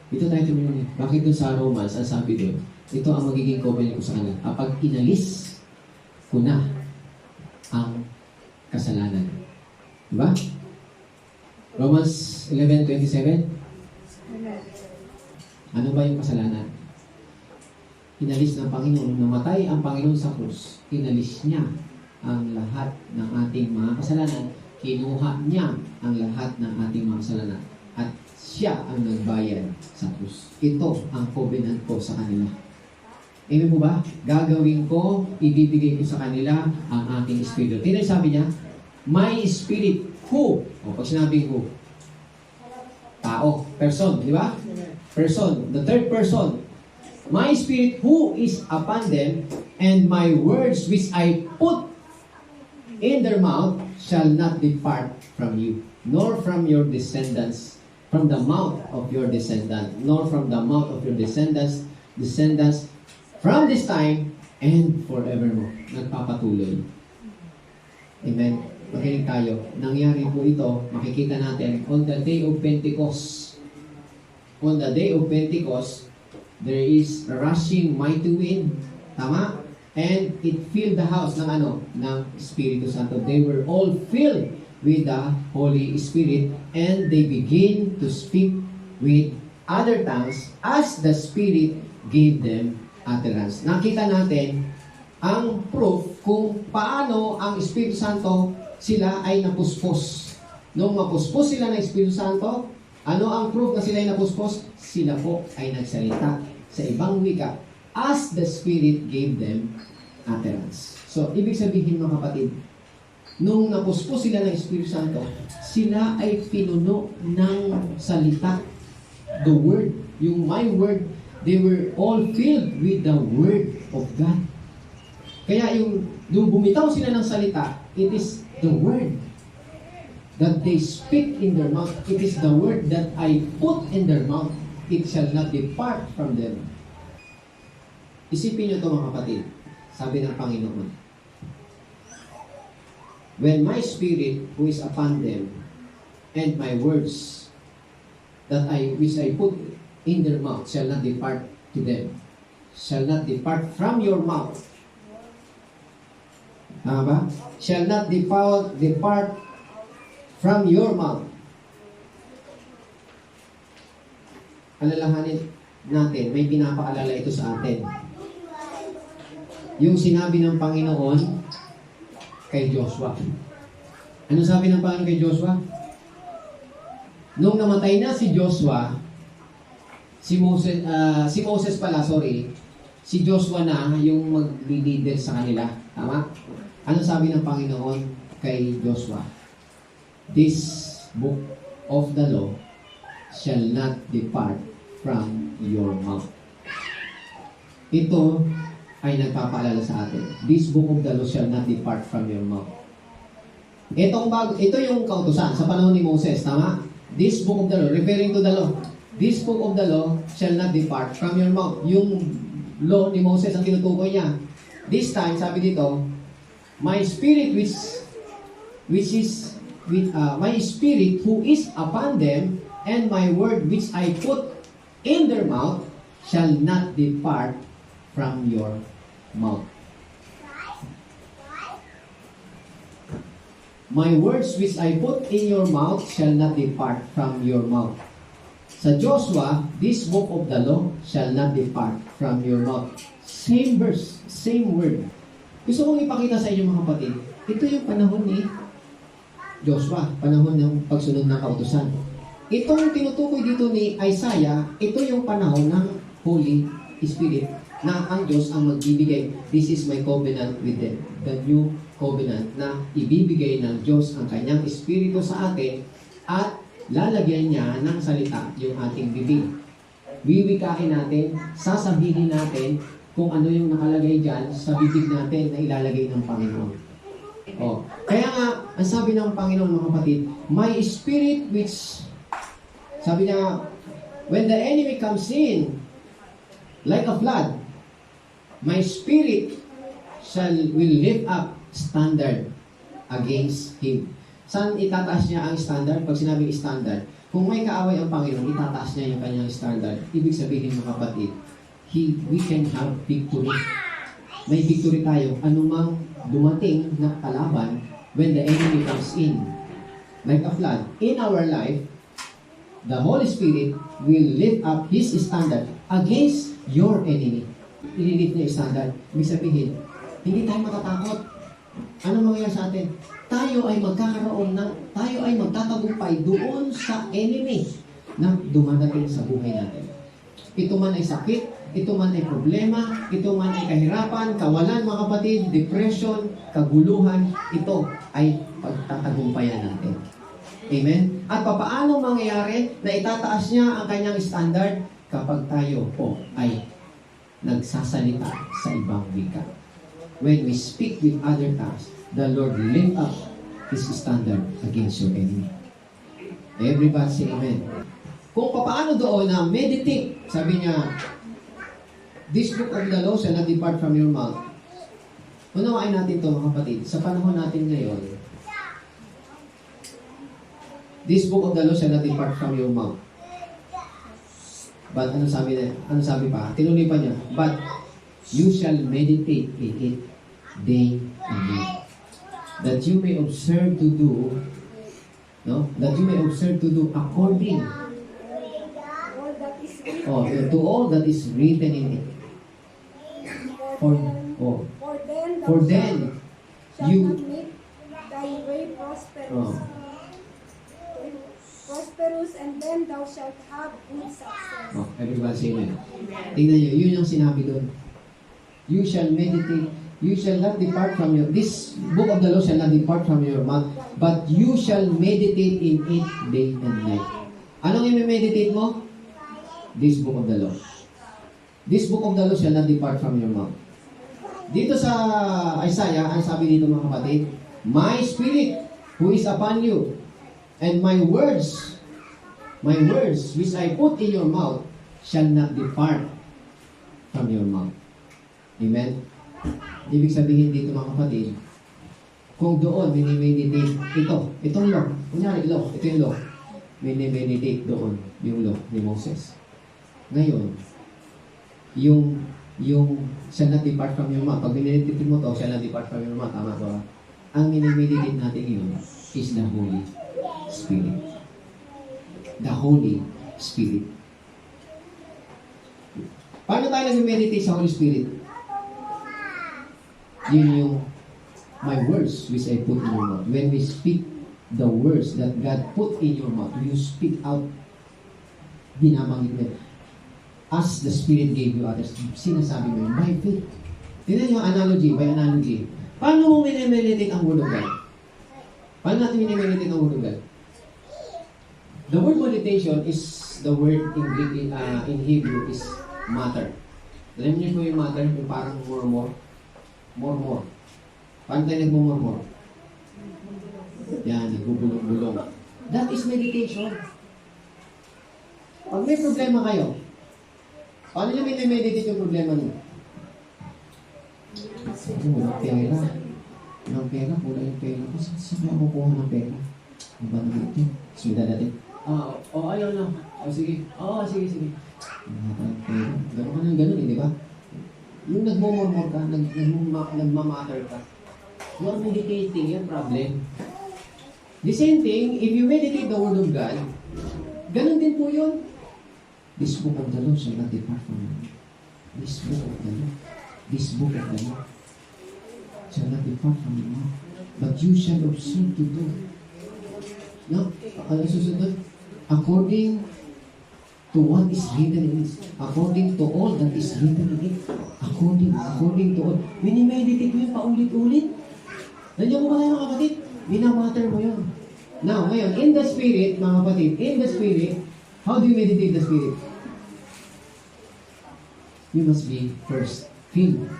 Ito tayo tumulong. Bakit doon sa Romans, ang sabi doon, ito ang magiging covenant ko sa kanila. Kapag inalis ko na ang kasalanan. Diba? Romans 11:27. Ano ba yung kasalanan? Inalis ng Panginoon. Namatay ang Panginoon sa krus. Inalis niya ang lahat ng ating mga kasalanan. Kinuha niya ang lahat ng ating mga kasalanan. At siya ang nagbayad sa krus. Ito ang covenant ko sa kanila. Amen po ba? Gagawin ko, ibibigay ko sa kanila ang aking Espiritu. Tingnan sabi niya, my Spirit, who? O pag sinabi who? Tao, person, di ba? Person, the third person. My Spirit who is upon them, and my words which I put in their mouth shall not depart from you, nor from your descendants, from the mouth of your descendant, nor from the mouth of your descendants, from this time and forevermore. Nagpapatuloy. Amen. Makinig tayo. Nangyari po ito, makikita natin, on the day of Pentecost. On the day of Pentecost, there is a rushing mighty wind. Tama? And it filled the house ng ano? Ng Espiritu Santo. They were all filled with the Holy Spirit, and they begin to speak with other tongues as the Spirit gave them utterance. Nakita natin ang proof kung paano ang Espiritu Santo sila ay napuspos. Nung mapuspos sila ng Espiritu Santo, ano ang proof na sila ay napuspos? Sila po ay nagsalita sa ibang wika as the Spirit gave them utterance. So, ibig sabihin, mga kapatid, nung napuspos sila ng Espiritu Santo, sila ay pinuno ng salita. The Word, yung my word They were all filled with the Word of God. Kaya nung bumitaw sila ng salita, it is the Word that they speak in their mouth. It is the Word that I put in their mouth. It shall not depart from them. Isipin nyo ito mga kapatid. Sabi ng Panginoon, when my spirit who is upon them, and my words which I put in their mouth shall not depart to them, shall not depart from your mouth. Tama ba? Shall not depart from your mouth. Alalahanin natin, may pinapaalala ito sa atin. Yung sinabi ng Panginoon kay Joshua. Ano sabi ng Panginoon kay Joshua? Nung namatay na si Joshua, si Joshua na yung mag-leader sa kanila. Tama? Ano sabi ng Panginoon kay Joshua? This book of the law shall not depart from your mouth. Ito ay nagpapaalala sa atin. This book of the law shall not depart from your mouth. Ito yung kautusan sa panahon ni Moses, tama? This book of the law, referring to the law. This book of the law shall not depart from your mouth. Yung law ni Moses ang tinutukoy niya. This time, sabi dito, my spirit my spirit who is upon them, and my word which I put in their mouth shall not depart from your mouth. My words which I put in your mouth shall not depart from your mouth. Sa Joshua, this book of the law shall not depart from your mouth. Same verse, same word. Gusto kong ipakita sa inyo mga kapatid, ito yung panahon ni Joshua, panahon ng pagsunod ng kautusan. Itong tinutukoy dito ni Isaiah, ito yung panahon ng Holy Spirit na ang Diyos ang magbibigay. This is my covenant with them. The new covenant na ibibigay ng Diyos ang kanyang Espiritu sa atin at lalagyan niya ng salita yung ating bibig. Wiwikain natin, sasabihin natin kung ano yung nakalagay dyan sa bibig natin na ilalagay ng Panginoon. Kaya nga, ang sabi ng Panginoon mga kapatid, my spirit which, sabi niya, when the enemy comes in like a flood, my spirit will lift up standard against him. Saan itataas niya ang standard? Pag sinabing standard, kung may kaaway ang Panginoon, itataas niya yung kanyang standard. Ibig sabihin mga kapatid, we can have victory. May victory tayo. Anumang dumating na kalaban when the enemy comes in like a flood in our life, the Holy Spirit will lift up His standard against your enemy. Ililift niya yung standard. Ibig sabihin, hindi tayo matatakot. Ano mangyayari sa atin? Tayo ay magtatagumpay doon sa enemy na dumadating sa buhay natin. Ito man ay sakit, ito man ay problema, ito man ay kahirapan, kawalan mga kapatid, depression, kaguluhan, ito ay pagtatagumpayan natin. Amen? At papaano mangyayari na itataas niya ang kanyang standard kapag tayo ay nagsasalita sa ibang wika. When we speak with other tongues, the Lord lift up His standard against your enemy. Everybody say amen. Kung paano doon na meditate, sabi niya, this book of the law shall not depart from your mouth. Unawain natin ito mga kapatid. Sa panahon natin ngayon, this book of the law shall not depart from your mouth. But ano sabi pa? Tinuloy pa niya, but you shall meditate in it day and night, that you may observe to do, according to all that is written in it. For then you make thy way prosperous, and then thou shalt have good success. Everybody say amen. Tingnan nyo, yun yung sinabi doon. You shall meditate, you shall not depart from this book of the law shall not depart from your mouth, but you shall meditate in it day and night. Anong i-meditate mo? This book of the law. This book of the law shall not depart from your mouth. Dito sa Isaiah, ang sabi dito mga kapatid, My Spirit who is upon you, and my words which I put in your mouth shall not depart from your mouth. Amen? Ibig sabihin dito mga kapatid, kung doon minimeditate itong law, kunyari law, ito yung law, minimeditate doon yung law ni Moses. Ngayon, yung shall not depart from your mouth. Pag minimeditate mo to, shall not depart from your mouth. Tama ba? Ang minimeditate natin yun is the Holy Spirit. The Holy Spirit. Paano tayo nag-meditate sa Holy Spirit? Yun yung my words which I put in your mouth. When we speak the words that God put in your mouth, you speak out, binabanggit mo. As the Spirit gave you others, sinasabi mo yun, by faith. Tignan yung analogy, by analogy. Paano mo minimeditate ang Word of God? Paano natin minimeditate ang Word of God? The word meditation is the word in Greek, in Hebrew is matter. Alam niyo po yung matter, yung parang murmur. Murmur. Paano tayo nagmumurmur? Yan, nagbubulong-bulong. That is meditation. Pag may problema kayo, paano niyo minimeditate yung problema niyo? Walang pera. Walang pera, kulang yung pera. Saan kaya kukuha ng pera? Ang ba naman ito? Sunda natin. Ayaw na. Sige. Sige. Gano'n ka ng gano'n di ba? Yung nagmumurmur ka, nagmamatter ka. You are meditating, yung problem. The same thing, if you meditate the Word of God, gano'n din po yun. This book of the law shall not depart from you. This book of the law. This book of the law shall not depart from your mouth, but you shall observe to do. No? Ano susunod? According to what is written in it. According to all that is written in it. According to all. Minimeditate mo yun paulit-ulit. Nandiyan mo ba kayo mga kapatid? Minamatter mo yun. Now, ngayon, in the Spirit, mga kapatid, in the Spirit, how do you meditate the Spirit? You must be first filled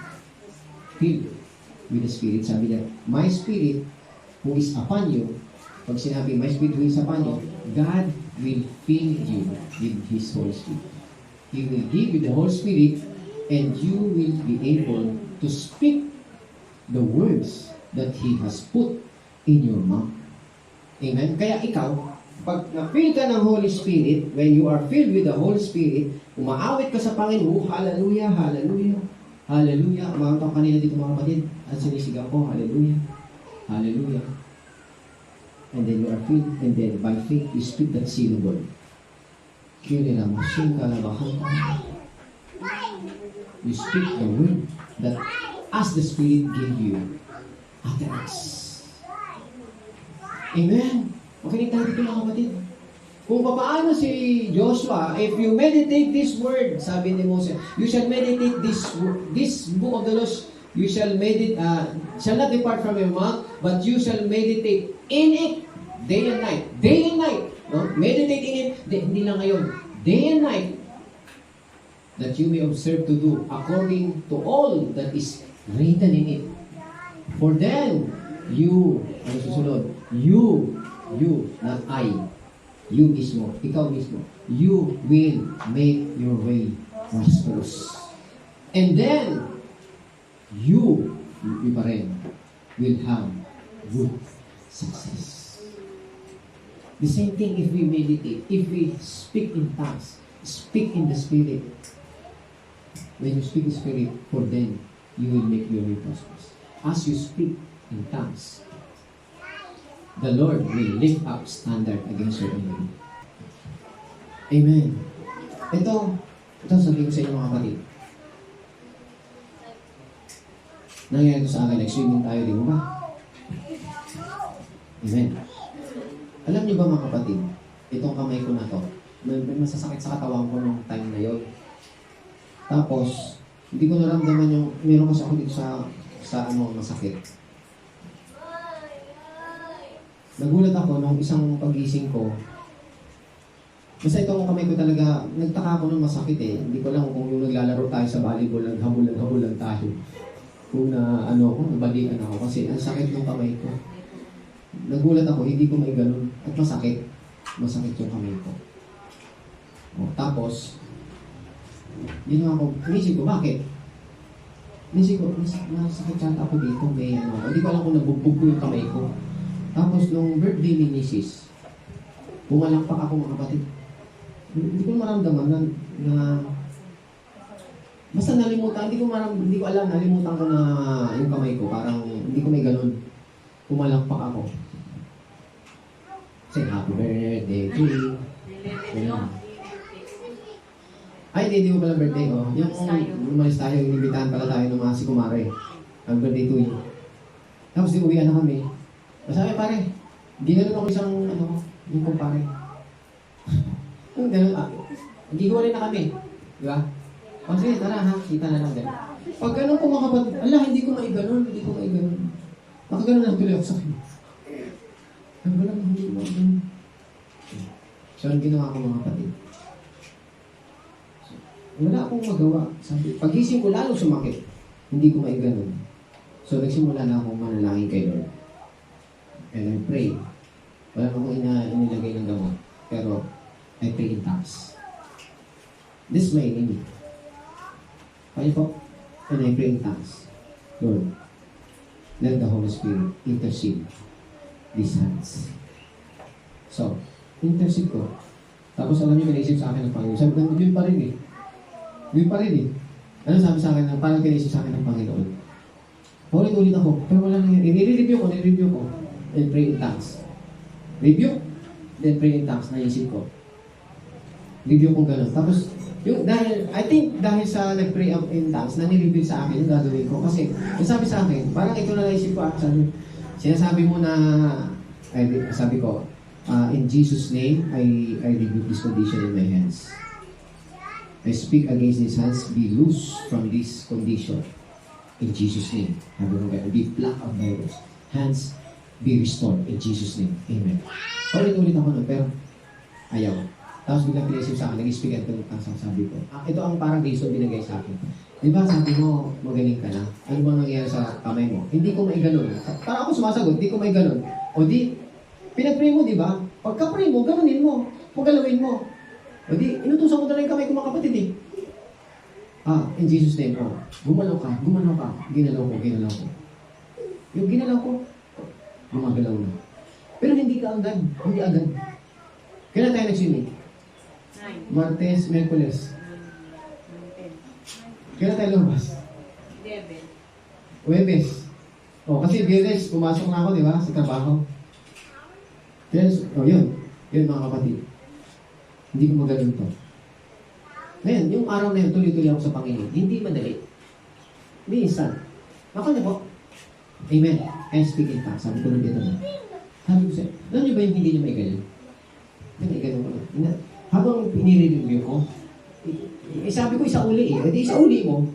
with the Spirit. Sabi niya, my Spirit who is upon you. Pag sinabi, my Spirit who is upon you, God will fill you with His Holy Spirit. He will give you the Holy Spirit and you will be able to speak the words that He has put in your mouth. Amen? Kaya ikaw, pag na-fill ka ng Holy Spirit, when you are filled with the Holy Spirit, umaawit ka sa Panginoon, hallelujah, hallelujah, hallelujah. Umaawit ako kanina dito mga kapatid, at sinisigaw ko, hallelujah, hallelujah. And then you are filled, and then by faith, you speak that seal word. You speak the word that as the Spirit gave you utterance. Amen. Okay, tayo dito mga kapatid. Kung paano si Joshua, if you meditate this word, sabi ni Moses, you shall meditate this book of the law, you shall meditate, shall not depart from your mouth, but you shall meditate in it day and night. Day and night. No? Meditate in it, hindi lang ngayon. Day and night. That you may observe to do according to all that is written in it. For then, you, ano susunod? You, not I. You mismo, ikaw mismo. You will make your way prosperous. And then, you pa rin, will have good success. The same thing if we meditate, if we speak in tongues, speak in the Spirit. When you speak in the Spirit, for then, you will make your way prosperous. As you speak in tongues, the Lord will lift up standard against your enemy. Amen. Ito sabihin ko sa inyo mga kapatid. Nangyari ito sa akin, nag-swimming tayo, di ba? Amen. Alam niyo ba mga kapatid, itong kamay ko na to, may masasakit sa katawan ko nung time na yun. Tapos, hindi ko naramdaman yung, meron kasi ako dito sa masakit. Nagulat ako nung isang pagising ko, Basta itong kamay ko talaga, nagtaka ako nung masakit eh. Hindi ko lang kung yung naglalaro tayo sa volleyball, naghabulan tayo. Kung nabalikan ako kasi ang sakit ng kamay ko. Nagulat ako, hindi ko may ganun. At masakit. Masakit yung kamay ko. O, tapos, ginawa ko, inisip ko, bakit? Inisip ko, nasakit yata ako dito, may ano. Hindi ko alam kung nabugbog ko yung kamay ko. Tapos, nung birthday ni Mrs., bumalakpak ako mga kapatid. Hindi ko maramdaman na basta nalimutan, hindi ko alam, nalimutan ko na yung kamay ko, parang hindi ko may ganun. Pumalakpak ako. Say, happy birthday to you. Ganun. Ay, hindi ko pala birthday, oh. Yung umalis tayo, inibitahan pala tayo ng mga si Kumare. Ang birthday to you. Tapos di uwian na kami. Sabi, pare, ginanon ako isang, yung kumpare. Yung ganun, gigiwalay na kami. Di ba? O sige, tara ha, kita na lang din. Pag ganun ko mga kapatid, ala, hindi ko maiganon. Nakaganon lang tuloy ako sa akin. Ano ba lang, hindi ko maiganon. So, ang ginawa ko mga kapatid. So, wala akong magawa. Sabi, pagising ko lalo sumakit. Hindi ko maiganon. So, nagsimula na akong manalangin kay Lord. And I pray. Wala akong inilagay ng gamot. Pero, I pray in tongues. This is my enemy. Kaya po, and I pray in tongues. Lord, let the Holy Spirit intercede these hands. So, intercede ko. Tapos alam niyo, kinaisip sa akin ng Panginoon. Sabi ko, yun pa rin eh. Yun pa rin eh. Ano sabi sa akin? Parang kinaisip sa akin ng Panginoon. Ulit-ulit ako. Pero wala nangyari. Nire-review ko. And pray in tongues. Review. Then pray in tongues. Naisip ko. Review ko gano'n. Tapos, I think dahil sa nag-pray in tongues, na nireveal sa akin yung gagawin ko. Kasi, sabi sa akin, parang ito na naisip ko, sinasabi mo na, sabi ko, in Jesus' name, I rebuke this condition in my hands. I speak against these hands, be loose from this condition. In Jesus' name. Sabi ko kayo, be black of virus. Hands, be restored. In Jesus' name. Amen. Ulit-ulit ako nun, pero ayaw. Tapos biglang pinaisip sa akin, nag-speak at sabi ko, ito ang parang reason binigay sa akin. Di ba sabi mo, magaling ka na? Ano bang nangyayari sa kamay mo? Hindi ko may ganun. Parang ako sumasagot, hindi ko may ganun. O di, pinag-pray mo, di ba? Pagka-pray mo, ganunin mo. Pagalawin mo. O di, inutusan ko na lang yung kamay ko mga kapatid eh. In Jesus' name, gumalaw ka. Ginalaw ko. Yung ginalaw ko, gumagalaw na. Pero hindi agad. Kailan tayo nagsimik? Martes, Merkules. Kailan tayo lumabas? Huwebes. Kasi Biyernes, pumasok na ako, di ba? Sa trabaho. Yun. Yun mga kapatid. Hindi ko magaling to. Ngayon, yung araw na yun, tuloy-tuloy ako sa Panginoon. Hindi madali. Minsan. Ako na po. Amen. I speak in tongues. Sabi ko lang dito na. Sabi ko sa'yo, alam niyo ba yung hindi niyo may ganyan? May ganyan ko lang. Habang pinire-review ko, sabi ko isa uli eh. Hindi isa uli mo.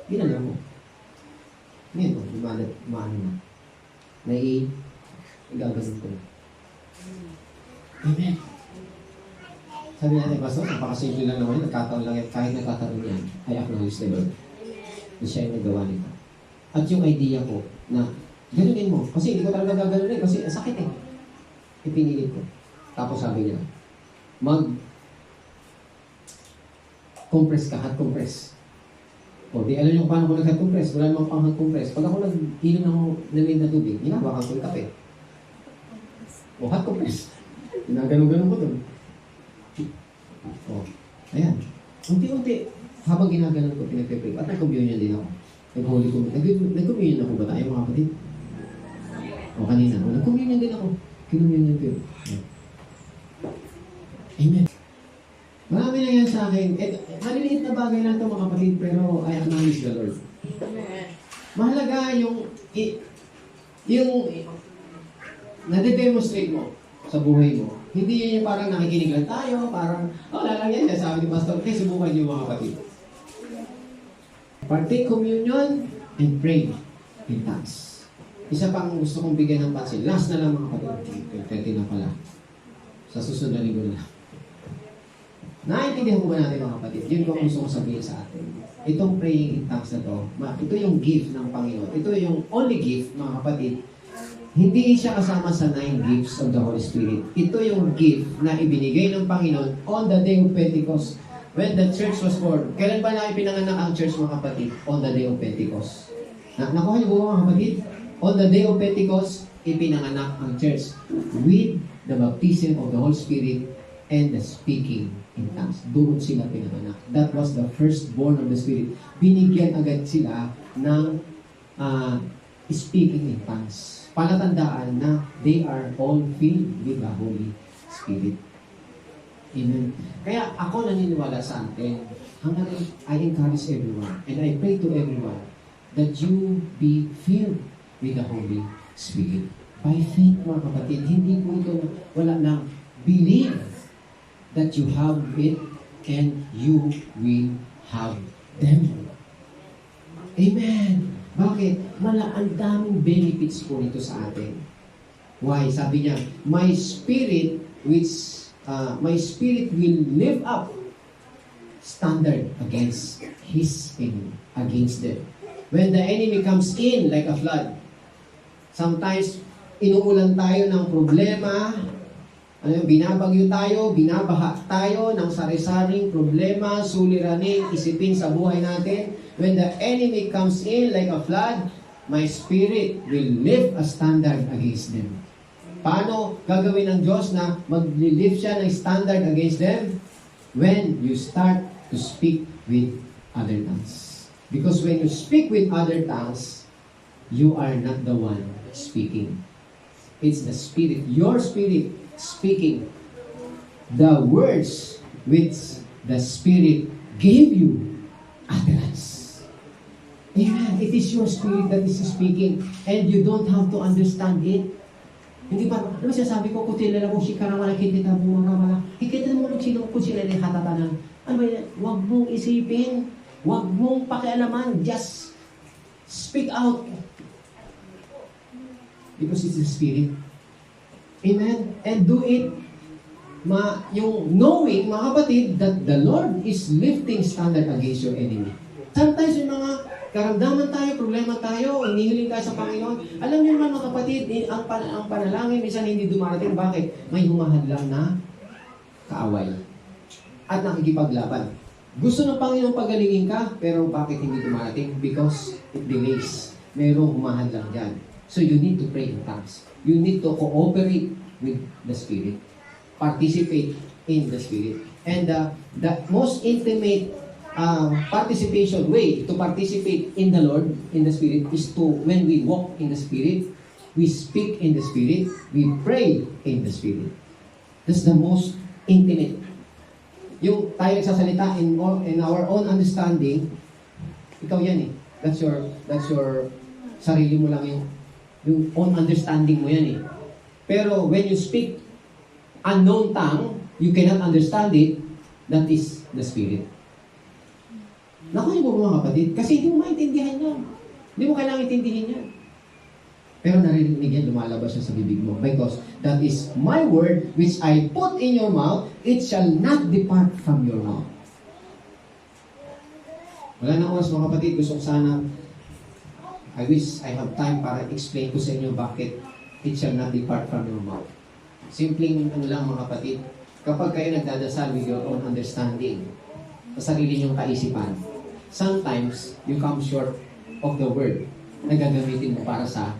Ginalaw mo. Ngayon po, umaano na. Igagasin ko na. Amen. Sabi natin, Pastor, napakasimple lang naman yun. Nagkataon lang yan. Kahit nagkataon yan, I acknowledge the Lord. Na siya yung nagawa nito. At yung idea ko na ganunin mo. Kasi hindi ko talaga gaganunin. Kasi sakit eh. Ipinilit ko. Tapos sabi niya, compress ka, hot compress. O, di alam niyo paano ko nag-hot compress. Wala namang pang hot compress. Pag ako nag-inom ng namin na tubig, hinabakan ko yung kape. O, hot compress. Ginaganon-ganon ko doon. O, ayan. Unti-unti, habang ginaganon ko, pinagpe-pray. At nag-communion din ako. Nag-communion ako ba tayo mga kapatid? O, kanina. Nag-communion din ako. Kinummunion ko yun. Amen. Marami na yan sa akin. Maliliit na bagay lang ito mga kapatid, pero I acknowledge the Lord. Mahalaga yung nade-demonstrate mo sa buhay mo. Hindi yan yung parang nakikinig lang tayo, parang, wala lang yan. Sabi ni Pastor, okay, subukan niyo mga kapatid. Partake communion and pray in tongues. Isa pang gusto kong bigyan ng pansin. Last na lang mga kapatid. 30 na pala. Sa susunod na linggo na. Naintindihan ko ba natin mga kapatid? Yun ko ang gusto kong sabihin sa atin. Itong praying in tongues na to, ito yung gift ng Panginoon. Ito yung only gift, mga kapatid. Hindi siya kasama sa 9 gifts of the Holy Spirit. Ito yung gift na ibinigay ng Panginoon on the day of Pentecost. When the church was born. Kailan ba na ipinanganak ang church, mga kapatid? On the day of Pentecost. Nakuha niyo ba mga kapatid? On the day of Pentecost, ipinanganak ang church with the baptism of the Holy Spirit and the speaking in tongues. Doon sila pinanganak. That was the firstborn of the Spirit. Binigyan agad sila ng speaking in tongues. Palatandaan na they are all filled with the Holy Spirit. Amen. Kaya ako naniniwala sa atin, hanggang I encourage everyone and I pray to everyone that you be filled with the Holy Spirit. By faith, mga kapatid, hindi po ito wala lang. Believe that you have it and you will have them. Amen. Bakit? Ang daming benefits po nito sa atin. Why? Sabi niya, my spirit will lift up standard against his enemy, against them. When the enemy comes in like a flood, sometimes inuulan tayo ng problema, binabagyo tayo, binabaha tayo ng sari-saring problema, suliranin, isipin sa buhay natin. When the enemy comes in like a flood, my spirit will lift a standard against them. Paano gagawin ng Diyos na mag-lift siya ng standard against them? When you start to speak with other tongues. Because when you speak with other tongues, you are not the one speaking. It's the Spirit, your Spirit, speaking the words which the Spirit gave you utterance. Amen. It is your spirit that is speaking and you don't have to understand it. Hindi ba, ano sinasabi ko, kutilala mo si karamala, kitita mo mga mala, ikita mo kung sino kutilala yung hatatanan. Ano ba yan? Huwag mong isipin, huwag mong pakialaman, just speak out. Because it's the Spirit. Amen? And do it, yung knowing, mga kapatid, that the Lord is lifting standard against your enemy. Sometimes yung mga karamdaman tayo, problema tayo, inihiling tayo sa Panginoon. Alam niyo naman mga kapatid, ang panalangin minsan hindi dumarating. Bakit? May humahadlang na kaaway. At nakikipaglaban. Gusto ng Panginoon pagalingin ka, pero bakit hindi dumarating? Because it delays. Merong humahadlang dyan. So you need to pray in tongues. You need to cooperate with the Spirit. Participate in the Spirit. And the most intimate participation way to participate in the Lord, in the Spirit, is to, when we walk in the Spirit, we speak in the Spirit, we pray in the Spirit. That's the most intimate. Yung tayo nagsasalita in our own understanding, ikaw yan eh. That's your sarili mo lang yung own understanding mo yan eh. Pero when you speak unknown tongue, you cannot understand it, that is the Spirit. Naku, yung mga kapatid, kasi hindi mo maintindihan yan. Hindi mo kailangan intindihin yan. Pero narinig yan, lumalabas siya sa bibig mo. Because that is my word which I put in your mouth, it shall not depart from your mouth. Wala na oras mga kapatid, gusto ko sana, I wish I have time para explain ko sa inyo bakit it shall not depart from your mouth. Simpleng lang mga kapatid, kapag kayo nagdadasal with your own understanding, sa sarili niyong kaisipan, sometimes you come short of the word na gagamitin mo para sa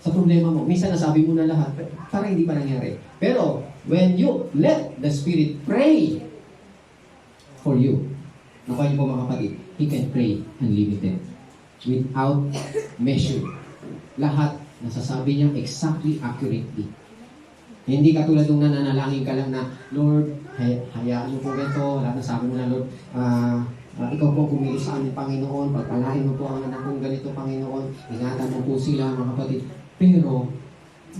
problema mo. Minsan nasabi mo na lahat, parang hindi pa nangyari. Pero, when you let the Spirit pray for you, nakuha niyo po mga kapatid, He can pray unlimited, without measure. Lahat, nasasabi niya exactly, accurately. Hindi katulad nung nananalangin ka lang na, Lord, hayaan niyo po ganito, lahat nasabi mo na, Lord, ikaw po kumilos sa aming Panginoon, pagpalain mo po ang anak kong ganito, Panginoon, ingatan mo po sila, mga kapatid. Pero,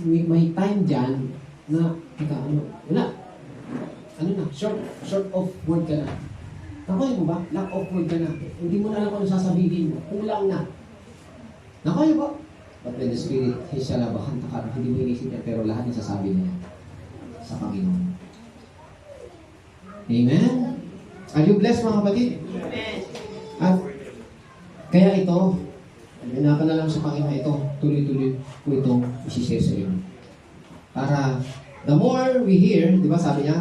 may time dyan na, wala. Short of word ka na. Nakuha mo ba? Lack of word ka na. Hindi mo na alam kung ano sasabihin mo. Kulang na. Nakuha mo ba? But when the Spirit, He shall abahan takara, hindi mo inisip niya, pero lahat nasasabi niya sa Panginoon. Amen? Are you blessed mga kapatid? At kaya ito, hinaka na lang sa Panginoon ito, tuloy-tuloy ko itong isi-share sa inyo. Para, the more we hear, di ba sabi niya,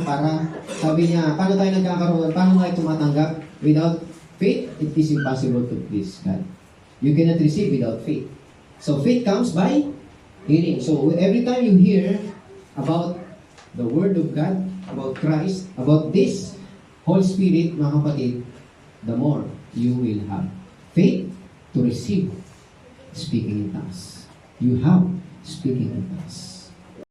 sabi niya, paano tayo nagkakaroon, paano tayo tumatanggap? Without faith, it is impossible to please God. You cannot receive without faith. So faith comes by hearing. So every time you hear about the Word of God, about Christ, about this Holy Spirit, mga kapatid, the more you will have faith to receive speaking in tongues. You have speaking in tongues.